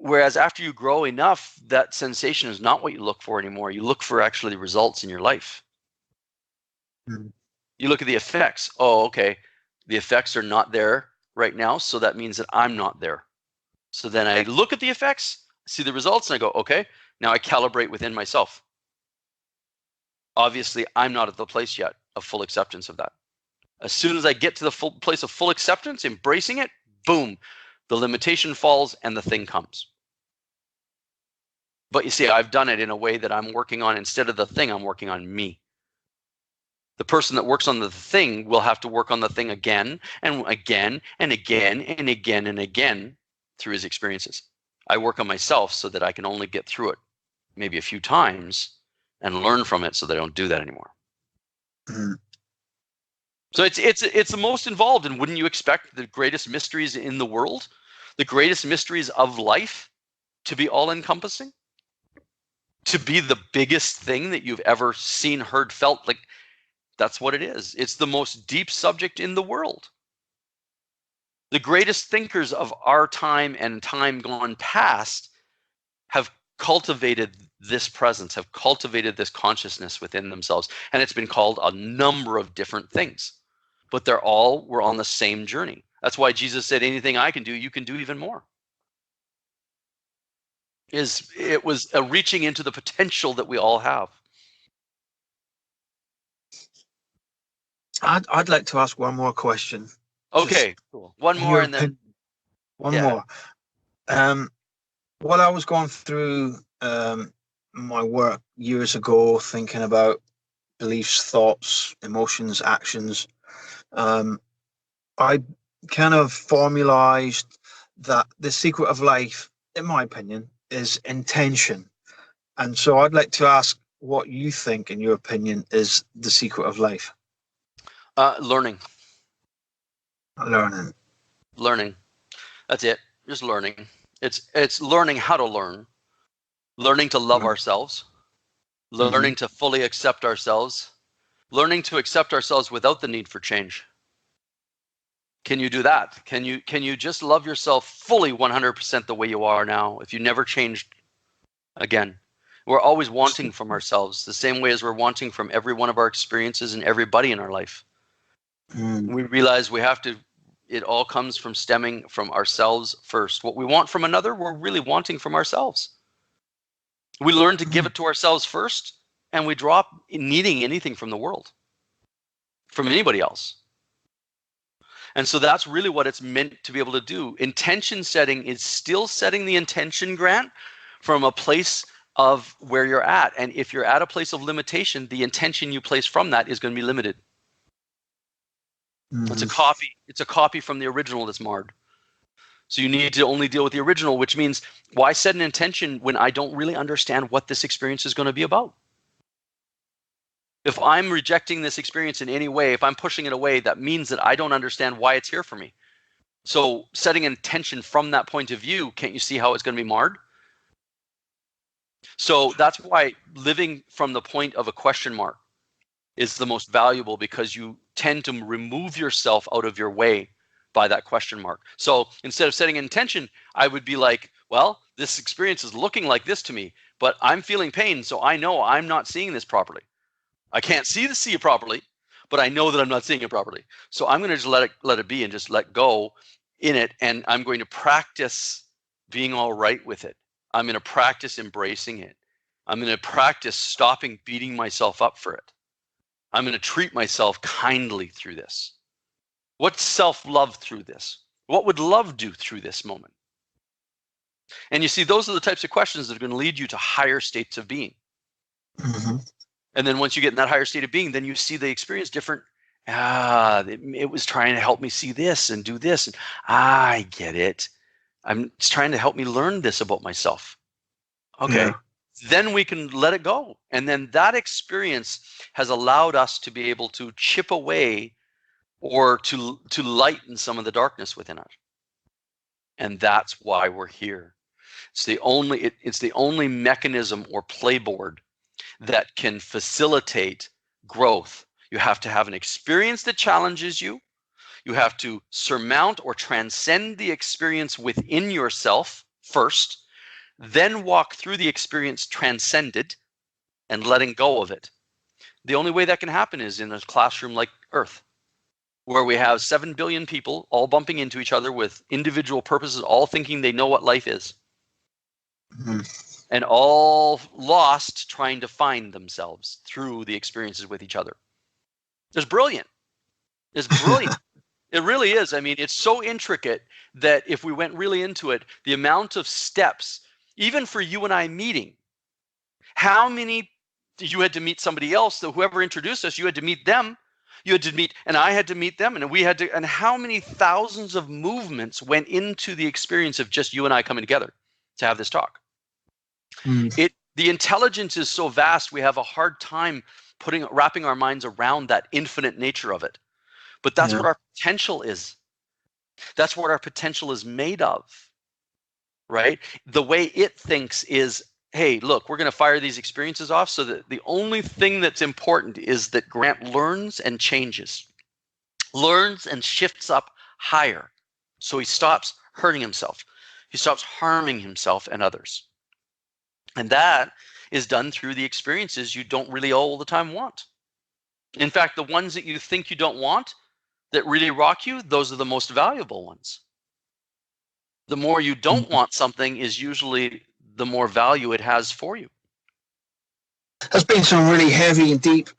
Whereas after you grow enough, that sensation is not what you look for anymore. You look for actually results in your life. Mm. You look at the effects. Oh, okay. The effects are not there right now. So that means that I'm not there. So then I look at the effects, see the results, and I go, okay, now I calibrate within myself. Obviously, I'm not at the place yet of full acceptance of that. As soon as I get to the full place of full acceptance, embracing it, boom, the limitation falls and the thing comes. But you see, I've done it in a way that I'm working on, instead of the thing, I'm working on me. The person that works on the thing will have to work on the thing again and again and again and again and again through his experiences. I work on myself so that I can only get through it maybe a few times and learn from it so that I don't do that anymore. Mm. So it's the most involved. And wouldn't you expect the greatest mysteries in the world, the greatest mysteries of life, to be all-encompassing? To be the biggest thing that you've ever seen, heard, felt? Like, that's what it is. It's the most deep subject in the world. The greatest thinkers of our time and time gone past have cultivated this presence, have cultivated this consciousness within themselves. And it's been called a number of different things. But we're on the same journey. That's why Jesus said, anything I can do, you can do even more. It was a reaching into the potential that we all have. I'd like to ask one more question. Okay, cool. One more and then one more. While I was going through my work years ago, thinking about beliefs, thoughts, emotions, actions, I kind of formalized that the secret of life, in my opinion, is intention. And so I'd like to ask what you think, in your opinion, is the secret of life. Learning. That's it. Just learning. It's learning how to learn to love ourselves, learning to fully accept ourselves, learning to accept ourselves without the need for change. Can you do that? Can you just love yourself fully 100% the way you are now if you never changed again? We're always wanting from ourselves the same way as we're wanting from every one of our experiences and everybody in our life. We realize it all comes from stemming from ourselves first. What we want from another, we're really wanting from ourselves. We learn to give it to ourselves first, and we drop needing anything from the world, from anybody else. And so that's really what it's meant to be able to do. Intention setting is still setting the intention, Grant, from a place of where you're at. And if you're at a place of limitation, the intention you place from that is going to be limited. It's a copy from the original that's marred. So you need to only deal with the original, which means, why set an intention when I don't really understand what this experience is going to be about? If I'm rejecting this experience in any way, if I'm pushing it away, that means that I don't understand why it's here for me. So setting an intention from that point of view, can't you see how it's going to be marred? So that's why living from the point of a question mark is the most valuable, because you tend to remove yourself out of your way by that question mark. So instead of setting an intention, I would be like, well, this experience is looking like this to me, but I'm feeling pain, so I know I'm not seeing this properly. I can't see it properly, but I know that I'm not seeing it properly. So I'm going to just let it be and just let go in it, and I'm going to practice being all right with it. I'm going to practice embracing it. I'm going to practice stopping beating myself up for it. I'm going to treat myself kindly through this. What's self-love through this? What would love do through this moment? And you see, those are the types of questions that are going to lead you to higher states of being. Mm-hmm. And then once you get in that higher state of being, then you see the experience different. It was trying to help me see this and do this. And I get it. It's trying to help me learn this about myself. Okay. Yeah. Then we can let it go. And then that experience has allowed us to be able to chip away or to lighten some of the darkness within us. And that's why we're here. It's the only mechanism or playboard that can facilitate growth. You have to have an experience that challenges you. You have to surmount or transcend the experience within yourself first, then walk through the experience transcended and letting go of it. The only way that can happen is in a classroom like Earth, where we have 7 billion people all bumping into each other with individual purposes, all thinking they know what life is. Mm-hmm. And all lost trying to find themselves through the experiences with each other. It's brilliant. It's brilliant. It really is. I mean, it's so intricate that if we went really into it, the amount of steps, even for you and I meeting, how many, you had to meet somebody else, so whoever introduced us, you had to meet them, you had to meet, and I had to meet them, and we had to, and how many thousands of movements went into the experience of just you and I coming together to have this talk. The intelligence is so vast, we have a hard time wrapping our minds around that infinite nature of it. But that's what our potential is. That's what our potential is made of, right? The way it thinks is, hey, look, we're going to fire these experiences off so that the only thing that's important is that Grant learns and changes, learns and shifts up higher. So he stops hurting himself. He stops harming himself and others. And that is done through the experiences you don't really all the time want. In fact, the ones that you think you don't want, that really rock you, those are the most valuable ones. The more you don't want something is usually the more value it has for you. There's been some really heavy and deep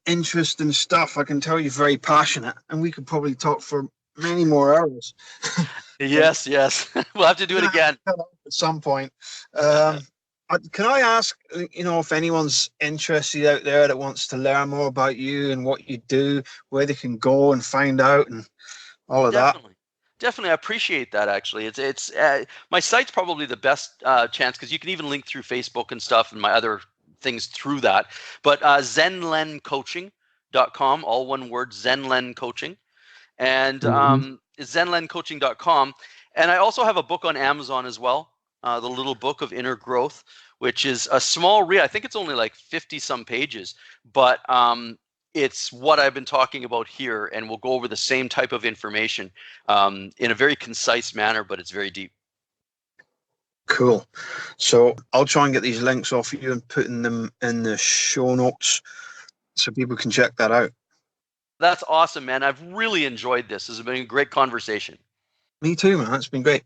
interesting stuff. I can tell you're very passionate, and we could probably talk for many more hours. Yes. We'll have to do it again. At some point. Can I ask, if anyone's interested out there that wants to learn more about you and what you do, where they can go and find out and all of that? Definitely, I appreciate that. Actually, it's my site's probably the best chance because you can even link through Facebook and stuff and my other things through that. But zenlencoaching.com, all one word, zenlencoaching, and zenlencoaching.com. And I also have a book on Amazon as well. The Little Book of Inner Growth, which is a small read. I think it's only like 50 some pages, but it's what I've been talking about here, and we'll go over the same type of information in a very concise manner, but it's very deep. Cool. So I'll try and get these links off you and putting them in the show notes so people can check that out. That's awesome, man. I've really enjoyed this. This has been a great conversation. Me too, man. It's been great.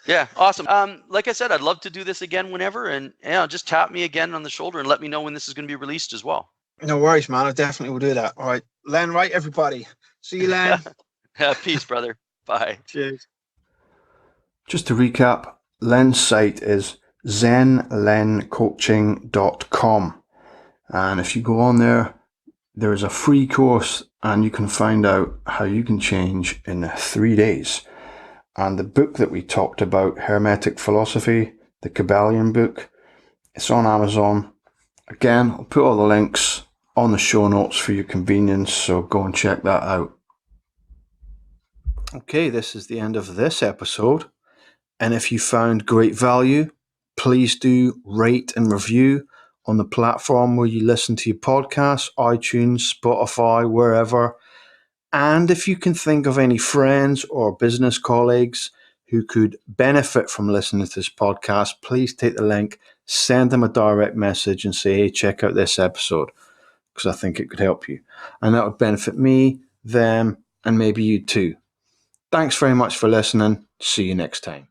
Yeah, awesome. Like I said, I'd love to do this again whenever, and just tap me again on the shoulder and let me know when this is going to be released as well. No worries, man. I definitely will do that. All right, Len Wright, everybody. See you, Len. Peace, brother. Bye. Cheers. Just to recap, Len's site is zenlencoaching.com, and if you go on there, there is a free course, and you can find out how you can change in 3 days. And the book that we talked about, Hermetic Philosophy, the Kabbalion book, it's on Amazon. Again, I'll put all the links on the show notes for your convenience, so go and check that out. Okay, this is the end of this episode. And if you found great value, please do rate and review on the platform where you listen to your podcasts, iTunes, Spotify, wherever. And if you can think of any friends or business colleagues who could benefit from listening to this podcast, please take the link, send them a direct message and say, hey, check out this episode, because I think it could help you. And that would benefit me, them, and maybe you too. Thanks very much for listening. See you next time.